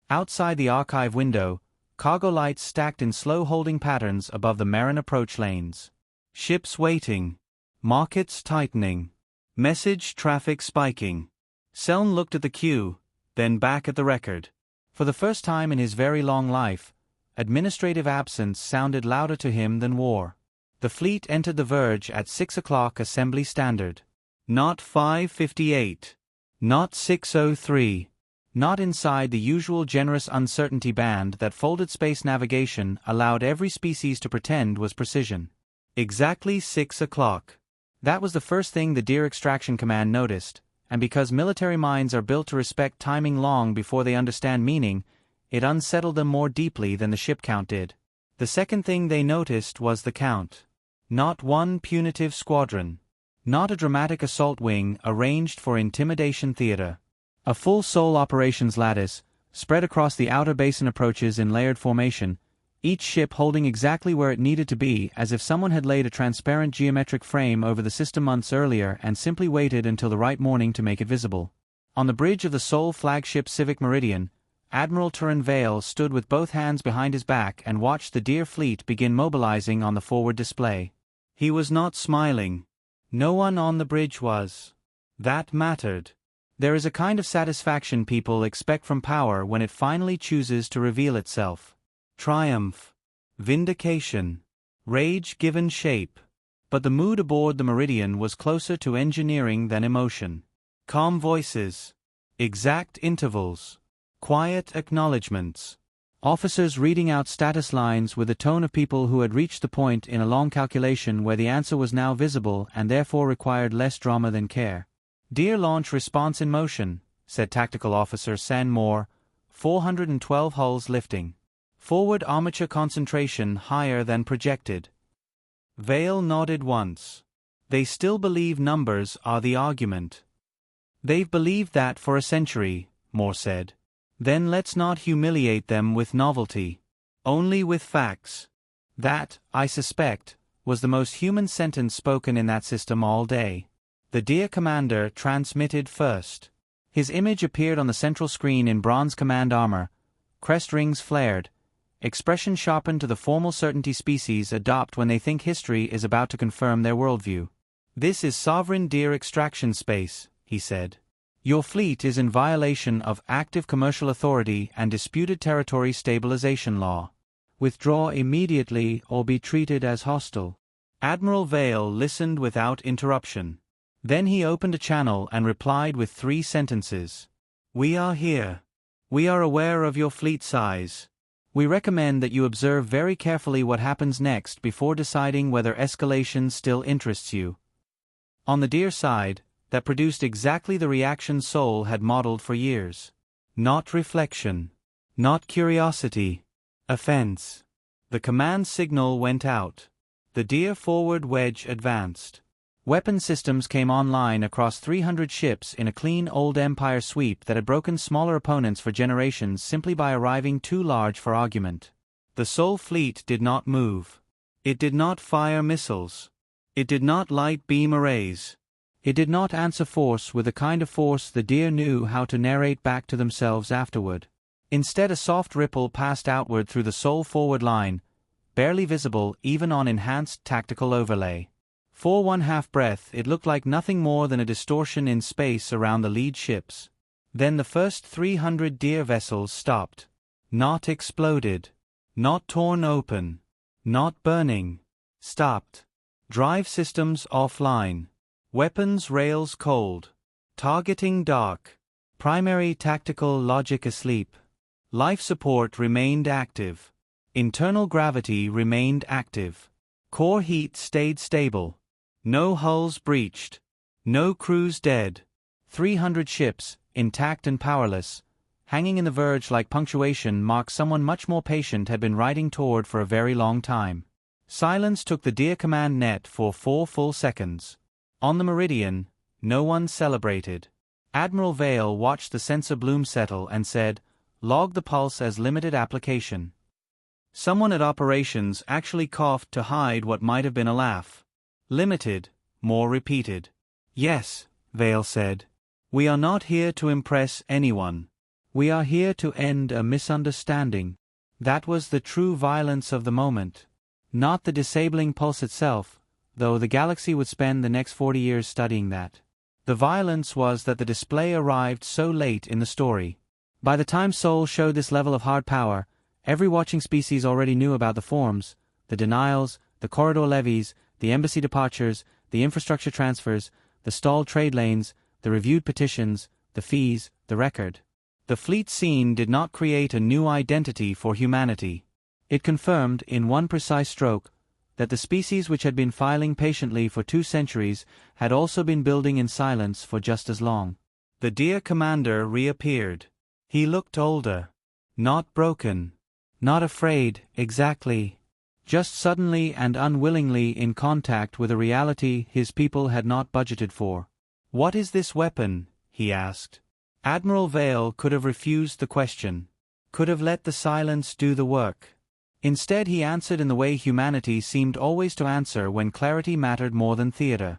Outside the archive window, cargo lights stacked in slow holding patterns above the Marin approach lanes. Ships waiting. Markets tightening. Message traffic spiking. Seln looked at the queue, then back at the record. For the first time in his very long life, administrative absence sounded louder to him than war. The fleet entered the verge at 6 o'clock Assembly Standard. Not 5:58. Not 6:03. Not inside the usual generous uncertainty band that folded space navigation allowed every species to pretend was precision. Exactly 6 o'clock. That was the first thing the Deer Extraction Command noticed, and because military minds are built to respect timing long before they understand meaning, it unsettled them more deeply than the ship count did. The second thing they noticed was the count. Not one punitive squadron. Not a dramatic assault wing arranged for intimidation theater. A full Sol operations lattice, spread across the outer basin approaches in layered formation, each ship holding exactly where it needed to be as if someone had laid a transparent geometric frame over the system months earlier and simply waited until the right morning to make it visible. On the bridge of the Sol flagship Civic Meridian, Admiral Turin Vale stood with both hands behind his back and watched the Deer fleet begin mobilizing on the forward display. He was not smiling. No one on the bridge was. That mattered. There is a kind of satisfaction people expect from power when it finally chooses to reveal itself. Triumph. Vindication. Rage given shape. But the mood aboard the Meridian was closer to engineering than emotion. Calm voices. Exact intervals. Quiet acknowledgements. Officers reading out status lines with the tone of people who had reached the point in a long calculation where the answer was now visible and therefore required less drama than care. Deer launch response in motion, said Tactical Officer San Moore, 412 hulls lifting. Forward armature concentration higher than projected. Vale nodded once. They still believe numbers are the argument. They've believed that for a century, Moore said. Then let's not humiliate them with novelty. Only with facts. That, I suspect, was the most human sentence spoken in that system all day. The Deer commander transmitted first. His image appeared on the central screen in bronze command armor, crest rings flared, expression sharpened to the formal certainty species adopt when they think history is about to confirm their worldview. "This is sovereign deer extraction space," he said. "Your fleet is in violation of active commercial authority and disputed territory stabilization law. Withdraw immediately or be treated as hostile." Admiral Vale listened without interruption. Then he opened a channel and replied with 3 sentences. "We are here. We are aware of your fleet size. We recommend that you observe very carefully what happens next before deciding whether escalation still interests you." On the deer side, that produced exactly the reaction Sol had modeled for years. Not reflection. Not curiosity. Offense. The command signal went out. The deer forward wedge advanced. Weapon systems came online across 300 ships in a clean old Empire sweep that had broken smaller opponents for generations simply by arriving too large for argument. The Sol fleet did not move. It did not fire missiles. It did not light beam arrays. It did not answer force with the kind of force the deer knew how to narrate back to themselves afterward. Instead, a soft ripple passed outward through the Sol forward line, barely visible even on enhanced tactical overlay. For 1/2 breath it looked like nothing more than a distortion in space around the lead ships. Then the first 300 deer vessels stopped. Not exploded. Not torn open. Not burning. Stopped. Drive systems offline. Weapons rails cold. Targeting dark. Primary tactical logic asleep. Life support remained active. Internal gravity remained active. Core heat stayed stable. No hulls breached. No crews dead. 300 ships, intact and powerless, hanging in the verge like punctuation marked someone much more patient had been riding toward for a very long time. Silence took the deer command net for 4 full seconds. On the meridian, no one celebrated. Admiral Vale watched the sensor bloom settle and said, "Log the pulse as limited application." Someone at operations actually coughed to hide what might have been a laugh. "Limited," Moore repeated. "Yes," Vale said. "We are not here to impress anyone. We are here to end a misunderstanding." That was the true violence of the moment. Not the disabling pulse itself, though the galaxy would spend the next 40 years studying that. The violence was that the display arrived so late in the story. By the time Sol showed this level of hard power, every watching species already knew about the forms, the denials, the corridor levies, the embassy departures, the infrastructure transfers, the stalled trade lanes, the reviewed petitions, the fees, the record. The fleet scene did not create a new identity for humanity. It confirmed, in one precise stroke, that the species which had been filing patiently for 2 centuries had also been building in silence for just as long. The dear commander reappeared. He looked older. Not broken. Not afraid, exactly. Just suddenly and unwillingly in contact with a reality his people had not budgeted for. "What is this weapon?" he asked. Admiral Vale could have refused the question. Could have let the silence do the work. Instead he answered in the way humanity seemed always to answer when clarity mattered more than theater.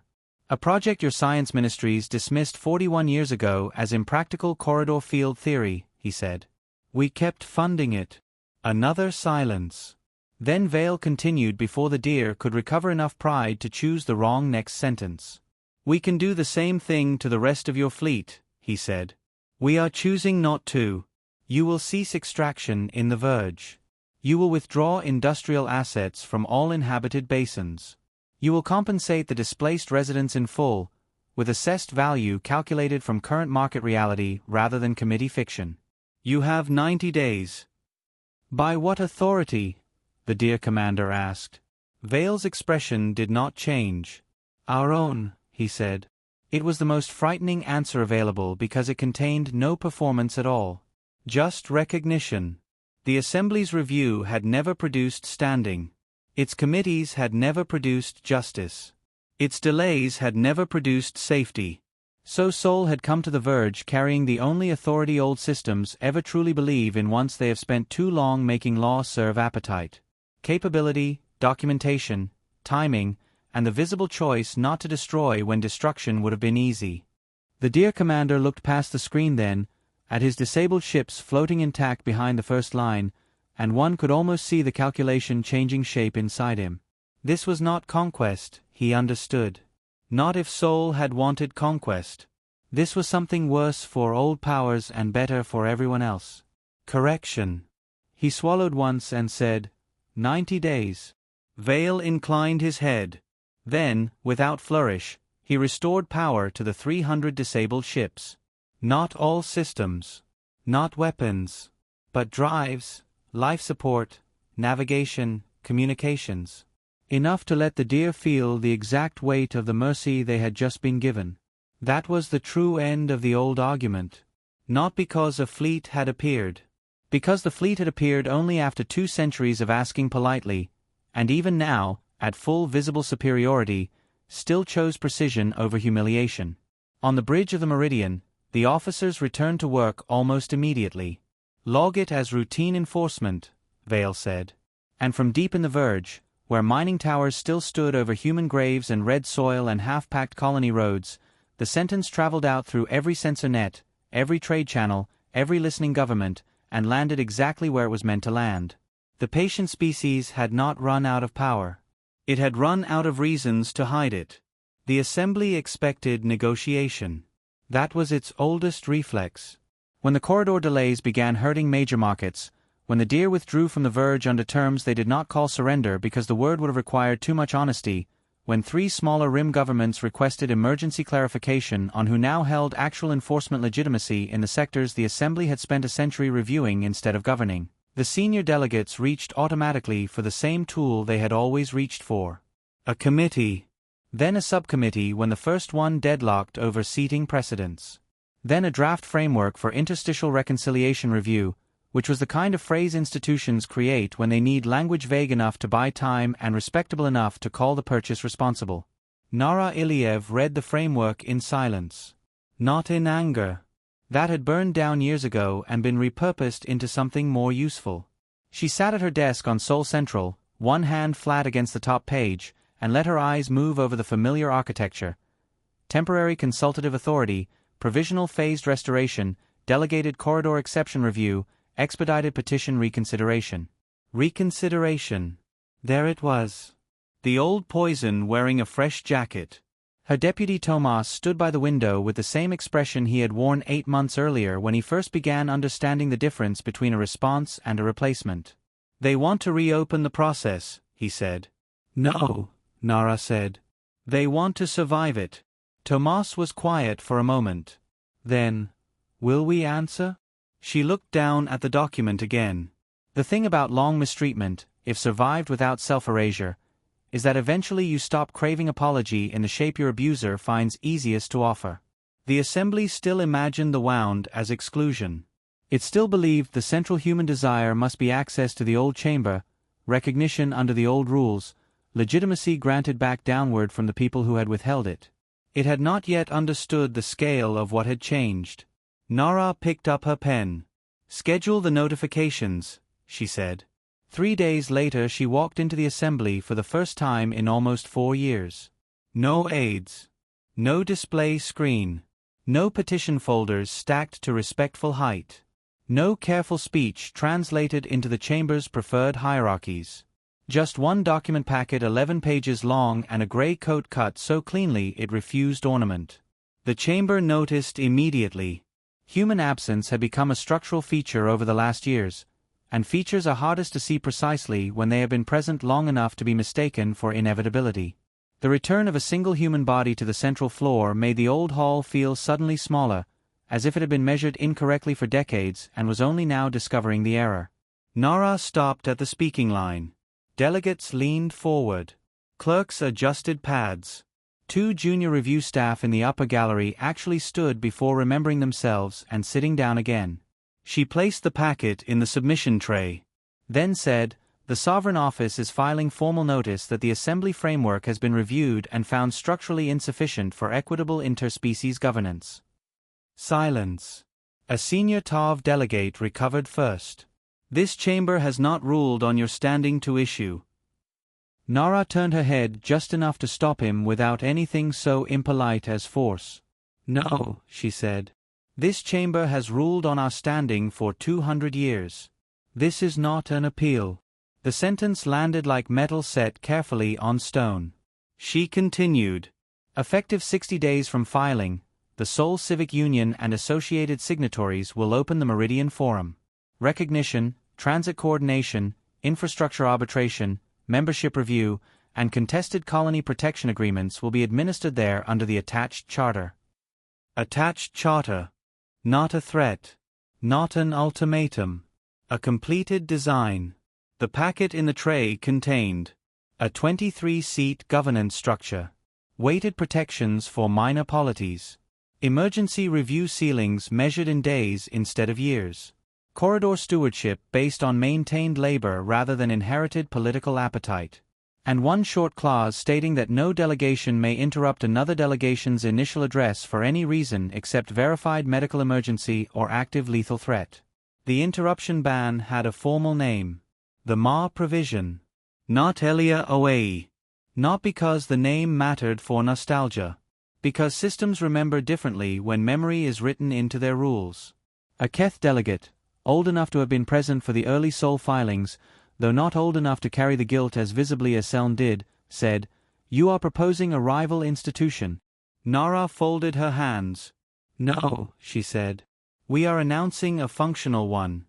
"A project your science ministries dismissed 41 years ago as impractical corridor field theory," he said. "We kept funding it." Another silence. Then Vale continued before the deer could recover enough pride to choose the wrong next sentence. "We can do the same thing to the rest of your fleet," he said. "We are choosing not to. You will cease extraction in the verge. You will withdraw industrial assets from all inhabited basins. You will compensate the displaced residents in full, with assessed value calculated from current market reality rather than committee fiction. You have 90 days. "By what authority?" the dear commander asked. Vale's expression did not change. "Our own," he said. It was the most frightening answer available because it contained no performance at all. Just recognition. The Assembly's review had never produced standing. Its committees had never produced justice. Its delays had never produced safety. So Sol had come to the verge carrying the only authority old systems ever truly believe in once they have spent too long making law serve appetite. Capability, documentation, timing, and the visible choice not to destroy when destruction would have been easy. The dear commander looked past the screen then, at his disabled ships floating intact behind the first line, and one could almost see the calculation changing shape inside him. This was not conquest, he understood. Not if Sol had wanted conquest. This was something worse for old powers and better for everyone else. Correction. He swallowed once and said, 90 days. Vale inclined his head. Then, without flourish, he restored power to the 300 disabled ships. Not all systems. Not weapons. But drives, life support, navigation, communications. Enough to let the deer feel the exact weight of the mercy they had just been given. That was the true end of the old argument. Not because a fleet had appeared. Because the fleet had appeared only after 2 centuries of asking politely, and even now, at full visible superiority, still chose precision over humiliation. On the bridge of the Meridian, the officers returned to work almost immediately. Log it as routine enforcement, Vale said. And from deep in the Verge, where mining towers still stood over human graves and red soil and half-packed colony roads, the sentence traveled out through every sensor net, every trade channel, every listening government, and landed exactly where it was meant to land. The patient species had not run out of power. It had run out of reasons to hide it. The Assembly expected negotiation. That was its oldest reflex. When the corridor delays began hurting major markets, when the deer withdrew from the Verge under terms they did not call surrender because the word would have required too much honesty, when 3 smaller rim governments requested emergency clarification on who now held actual enforcement legitimacy in the sectors the Assembly had spent a century reviewing instead of governing, the senior delegates reached automatically for the same tool they had always reached for. A committee. Then a subcommittee when the first one deadlocked over seating precedents. Then a draft framework for interstitial reconciliation review, which was the kind of phrase institutions create when they need language vague enough to buy time and respectable enough to call the purchase responsible. Nara Iliev read the framework in silence. Not in anger. That had burned down years ago and been repurposed into something more useful. She sat at her desk on Seoul Central, one hand flat against the top page, and let her eyes move over the familiar architecture. Temporary consultative authority, provisional phased restoration, delegated corridor exception review, expedited petition reconsideration. Reconsideration. There it was. The old poison wearing a fresh jacket. Her deputy Tomas stood by the window with the same expression he had worn 8 months earlier when he first began understanding the difference between a response and a replacement. They want to reopen the process, he said. No, Nara said. They want to survive it. Tomas was quiet for a moment. Then, will we answer? She looked down at the document again. The thing about long mistreatment, if survived without self-erasure, is that eventually you stop craving apology in the shape your abuser finds easiest to offer. The Assembly still imagined the wound as exclusion. It still believed the central human desire must be access to the old chamber, recognition under the old rules, legitimacy granted back downward from the people who had withheld it. It had not yet understood the scale of what had changed. Nara picked up her pen. Schedule the notifications, she said. 3 days later she walked into the Assembly for the first time in almost 4 years. No aides. No display screen. No petition folders stacked to respectful height. No careful speech translated into the chamber's preferred hierarchies. Just one document packet 11 pages long and a gray coat cut so cleanly it refused ornament. The chamber noticed immediately. Human absence had become a structural feature over the last years, and features are hardest to see precisely when they have been present long enough to be mistaken for inevitability. The return of a single human body to the central floor made the old hall feel suddenly smaller, as if it had been measured incorrectly for decades and was only now discovering the error. Nara stopped at the speaking line. Delegates leaned forward. Clerks adjusted pads. 2 junior review staff in the upper gallery actually stood before remembering themselves and sitting down again. She placed the packet in the submission tray. Then said, "The Sovereign Office is filing formal notice that the Assembly framework has been reviewed and found structurally insufficient for equitable interspecies governance." Silence. A senior TAV delegate recovered first. "This chamber has not ruled on your standing to issue." Nara turned her head just enough to stop him without anything so impolite as force. "No," she said. This chamber has ruled on our standing for 200 years. This is not an appeal. The sentence landed like metal set carefully on stone. She continued. Effective 60 days from filing, the Seoul Civic Union and associated signatories will open the Meridian Forum. Recognition, transit coordination, infrastructure arbitration, membership review, and contested colony protection agreements will be administered there under the attached charter. Attached charter. Not a threat. Not an ultimatum. A completed design. The packet in the tray contained a 23-seat governance structure, weighted protections for minor polities, emergency review ceilings measured in days instead of years, corridor stewardship based on maintained labor rather than inherited political appetite, and one short clause stating that no delegation may interrupt another delegation's initial address for any reason except verified medical emergency or active lethal threat. The interruption ban had a formal name. The Ma Provision. Not Elia Oae. Not because the name mattered for nostalgia. Because systems remember differently when memory is written into their rules. A Keth delegate, old enough to have been present for the early Seoul filings, though not old enough to carry the guilt as visibly as Seln did, said, "You are proposing a rival institution." Nara folded her hands. "No," she said. "We are announcing a functional one."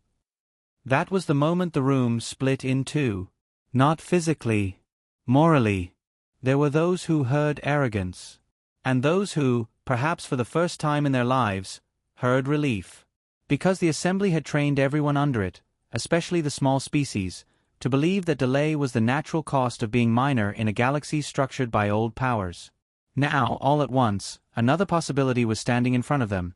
That was the moment the room split in two. Not physically. Morally. There were those who heard arrogance. And those who, perhaps for the first time in their lives, heard relief. Because the assembly had trained everyone under it, especially the small species, to believe that delay was the natural cost of being minor in a galaxy structured by old powers. Now, all at once, another possibility was standing in front of them.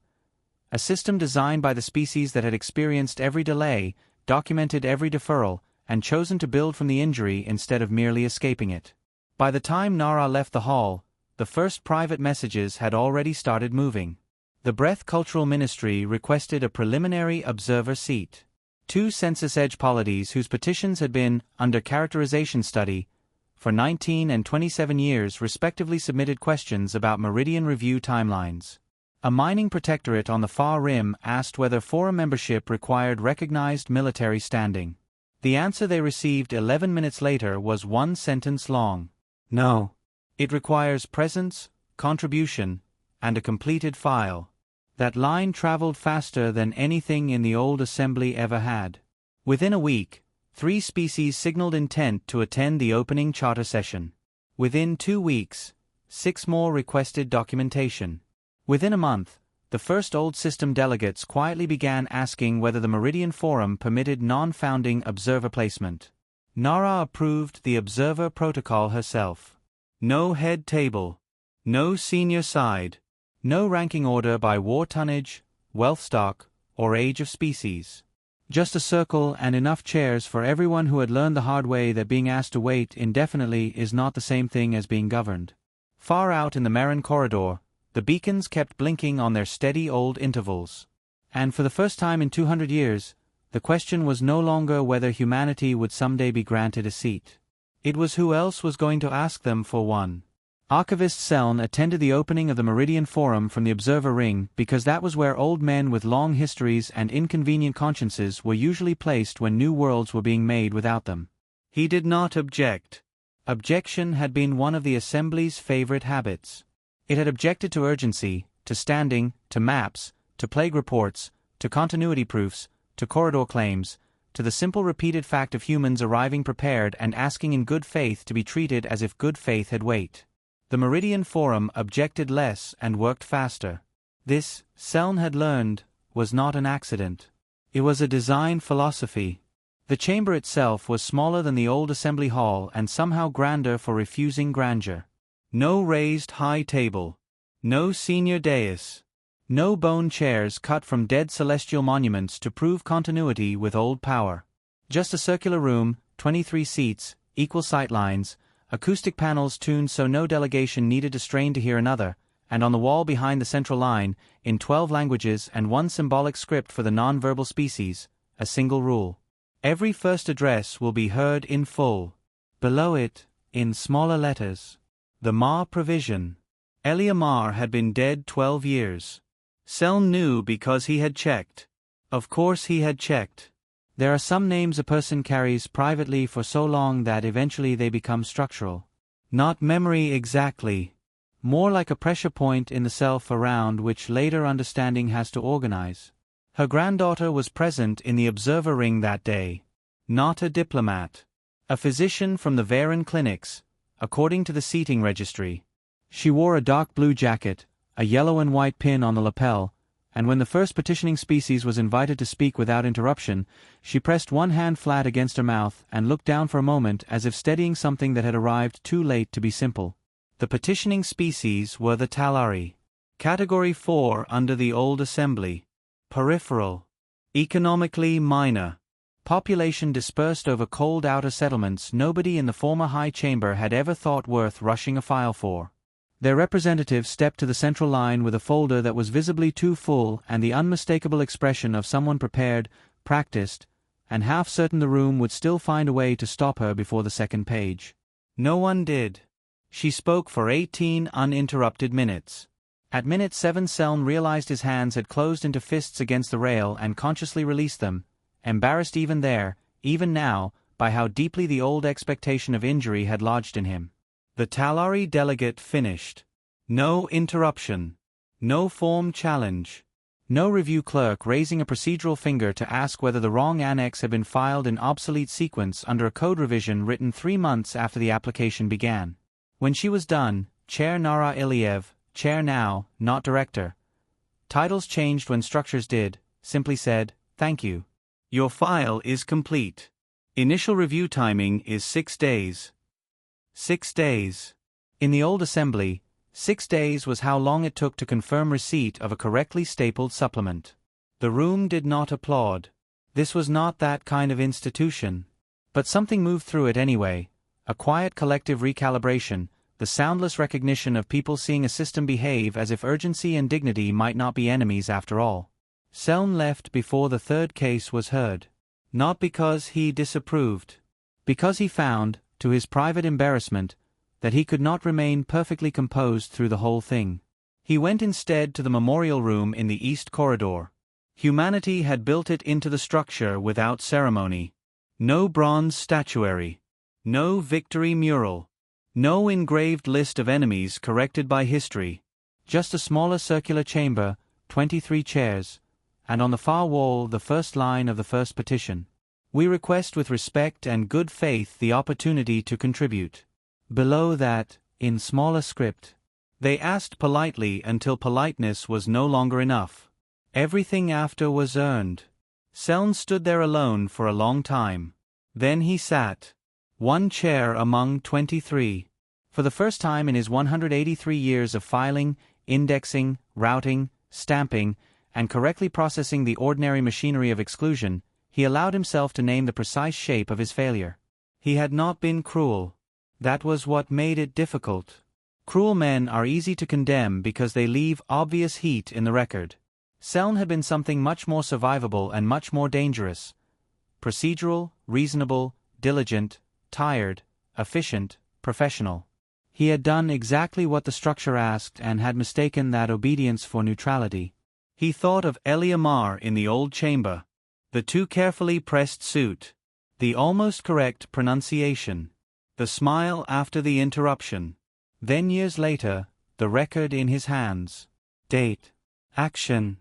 A system designed by the species that had experienced every delay, documented every deferral, and chosen to build from the injury instead of merely escaping it. By the time Nara left the hall, the first private messages had already started moving. The Breath Cultural Ministry requested a preliminary observer seat. 2 census edge polities whose petitions had been under characterization study for 19 and 27 years respectively submitted questions about Meridian review timelines. A mining protectorate on the far rim asked whether forum membership required recognized military standing. The answer they received 11 minutes later was 1 sentence long. No. It requires presence, contribution, and a completed file. That line traveled faster than anything in the old assembly ever had. Within a week, 3 species signaled intent to attend the opening charter session. Within 2 weeks, 6 more requested documentation. Within a month, the first old system delegates quietly began asking whether the Meridian Forum permitted non-founding observer placement. Nara approved the observer protocol herself. No head table. No senior side. No ranking order by war tonnage, wealth stock, or age of species. Just a circle and enough chairs for everyone who had learned the hard way that being asked to wait indefinitely is not the same thing as being governed. Far out in the Marin corridor, the beacons kept blinking on their steady old intervals. And for the first time in 200 years, the question was no longer whether humanity would someday be granted a seat. It was who else was going to ask them for one. Archivist Seln attended the opening of the Meridian Forum from the observer ring because that was where old men with long histories and inconvenient consciences were usually placed when new worlds were being made without them. He did not object. Objection had been one of the Assembly's favorite habits. It had objected to urgency, to standing, to maps, to plague reports, to continuity proofs, to corridor claims, to the simple repeated fact of humans arriving prepared and asking in good faith to be treated as if good faith had weight. The Meridian Forum objected less and worked faster. This, Seln had learned, was not an accident. It was a design philosophy. The chamber itself was smaller than the old assembly hall and somehow grander for refusing grandeur. No raised high table. No senior dais. No bone chairs cut from dead celestial monuments to prove continuity with old power. Just a circular room, 23 seats, equal sightlines, acoustic panels tuned so no delegation needed to strain to hear another, and on the wall behind the central line, in 12 languages and 1 symbolic script for the non-verbal species, a single rule. Every first address will be heard in full. Below it, in smaller letters, the Ma Provision. Elia Mar had been dead 12 years. Seln knew because he had checked. Of course he had checked. There are some names a person carries privately for so long that eventually they become structural. Not memory exactly. More like a pressure point in the self around which later understanding has to organize. Her granddaughter was present in the observer ring that day. Not a diplomat. A physician from the Varen clinics, according to the seating registry. She wore a dark blue jacket, a yellow and white pin on the lapel, and when the first petitioning species was invited to speak without interruption, she pressed one hand flat against her mouth and looked down for a moment as if steadying something that had arrived too late to be simple. The petitioning species were the Talari. Category 4 under the old assembly. Peripheral. Economically minor. Population dispersed over cold outer settlements nobody in the former high chamber had ever thought worth rushing a file for. Their representative stepped to the central line with a folder that was visibly too full and the unmistakable expression of someone prepared, practiced, and half certain the room would still find a way to stop her before the second page. No one did. She spoke for 18 uninterrupted minutes. At minute 7 Seln realized his hands had closed into fists against the rail and consciously released them, embarrassed even there, even now, by how deeply the old expectation of injury had lodged in him. The Talari delegate finished. No interruption. No form challenge. No review clerk raising a procedural finger to ask whether the wrong annex had been filed in obsolete sequence under a code revision written 3 months after the application began. When she was done, Chair Nara Iliev, Chair now, not Director. Titles changed when structures did, simply said, "Thank you. Your file is complete. Initial review timing is 6 days. 6 days. In the old assembly, 6 days was how long it took to confirm receipt of a correctly stapled supplement. The room did not applaud. This was not that kind of institution. But something moved through it anyway, a quiet collective recalibration, the soundless recognition of people seeing a system behave as if urgency and dignity might not be enemies after all. Seln left before the third case was heard. Not because he disapproved. Because he found, to his private embarrassment, that he could not remain perfectly composed through the whole thing. He went instead to the memorial room in the east corridor. Humanity had built it into the structure without ceremony. No bronze statuary. No victory mural. No engraved list of enemies corrected by history. Just a smaller circular chamber, 23 chairs, and on the far wall the first line of the first petition. We request with respect and good faith the opportunity to contribute. Below that, in smaller script, they asked politely until politeness was no longer enough. Everything after was earned. Seln stood there alone for a long time. Then he sat. One chair among 23. For the first time in his 183 years of filing, indexing, routing, stamping, and correctly processing the ordinary machinery of exclusion, he allowed himself to name the precise shape of his failure. He had not been cruel. That was what made it difficult. Cruel men are easy to condemn because they leave obvious heat in the record. Seln had been something much more survivable and much more dangerous. Procedural, reasonable, diligent, tired, efficient, professional. He had done exactly what the structure asked and had mistaken that obedience for neutrality. He thought of Eliamar in the old chamber. The too carefully pressed suit. The almost correct pronunciation. The smile after the interruption. Then years later, the record in his hands. Date. Action.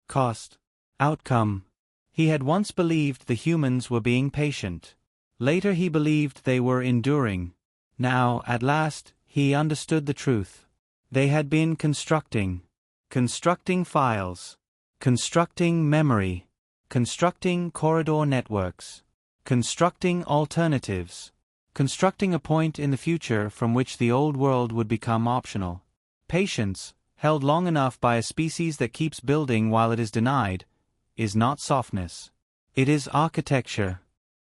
Cost. Outcome. He had once believed the humans were being patient. Later he believed they were enduring. Now, at last, he understood the truth. They had been constructing. Constructing files. Constructing memory. Constructing corridor networks. Constructing alternatives. Constructing a point in the future from which the old world would become optional. Patience, held long enough by a species that keeps building while it is denied, is not softness. It is architecture.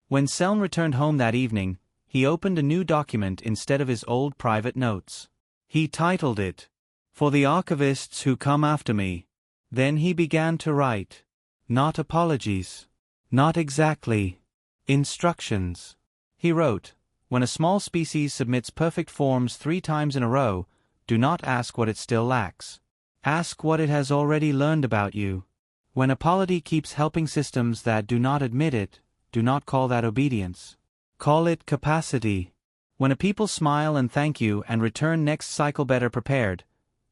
When Seln returned home that evening, he opened a new document instead of his old private notes. He titled it, "For the archivists who come after me." Then he began to write. Not apologies. Not exactly. Instructions. He wrote, "When a small species submits perfect forms 3 times in a row, do not ask what it still lacks. Ask what it has already learned about you. When a polity keeps helping systems that do not admit it, do not call that obedience. Call it capacity. When a people smile and thank you and return next cycle better prepared,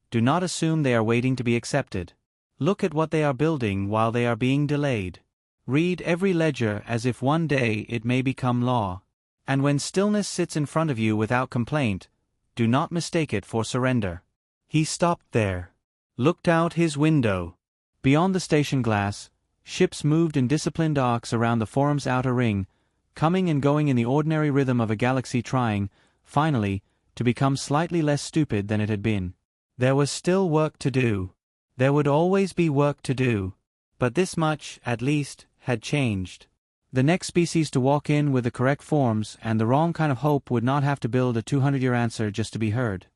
do not assume they are waiting to be accepted. Look at what they are building while they are being delayed. Read every ledger as if one day it may become law. And when stillness sits in front of you without complaint, do not mistake it for surrender. He stopped there. Looked out his window. Beyond the station glass, ships moved in disciplined arcs around the forum's outer ring, coming and going in the ordinary rhythm of a galaxy trying, finally, to become slightly less stupid than it had been. There was still work to do. There would always be work to do. But this much, at least, had changed. The next species to walk in with the correct forms and the wrong kind of hope would not have to build a 200-year answer just to be heard.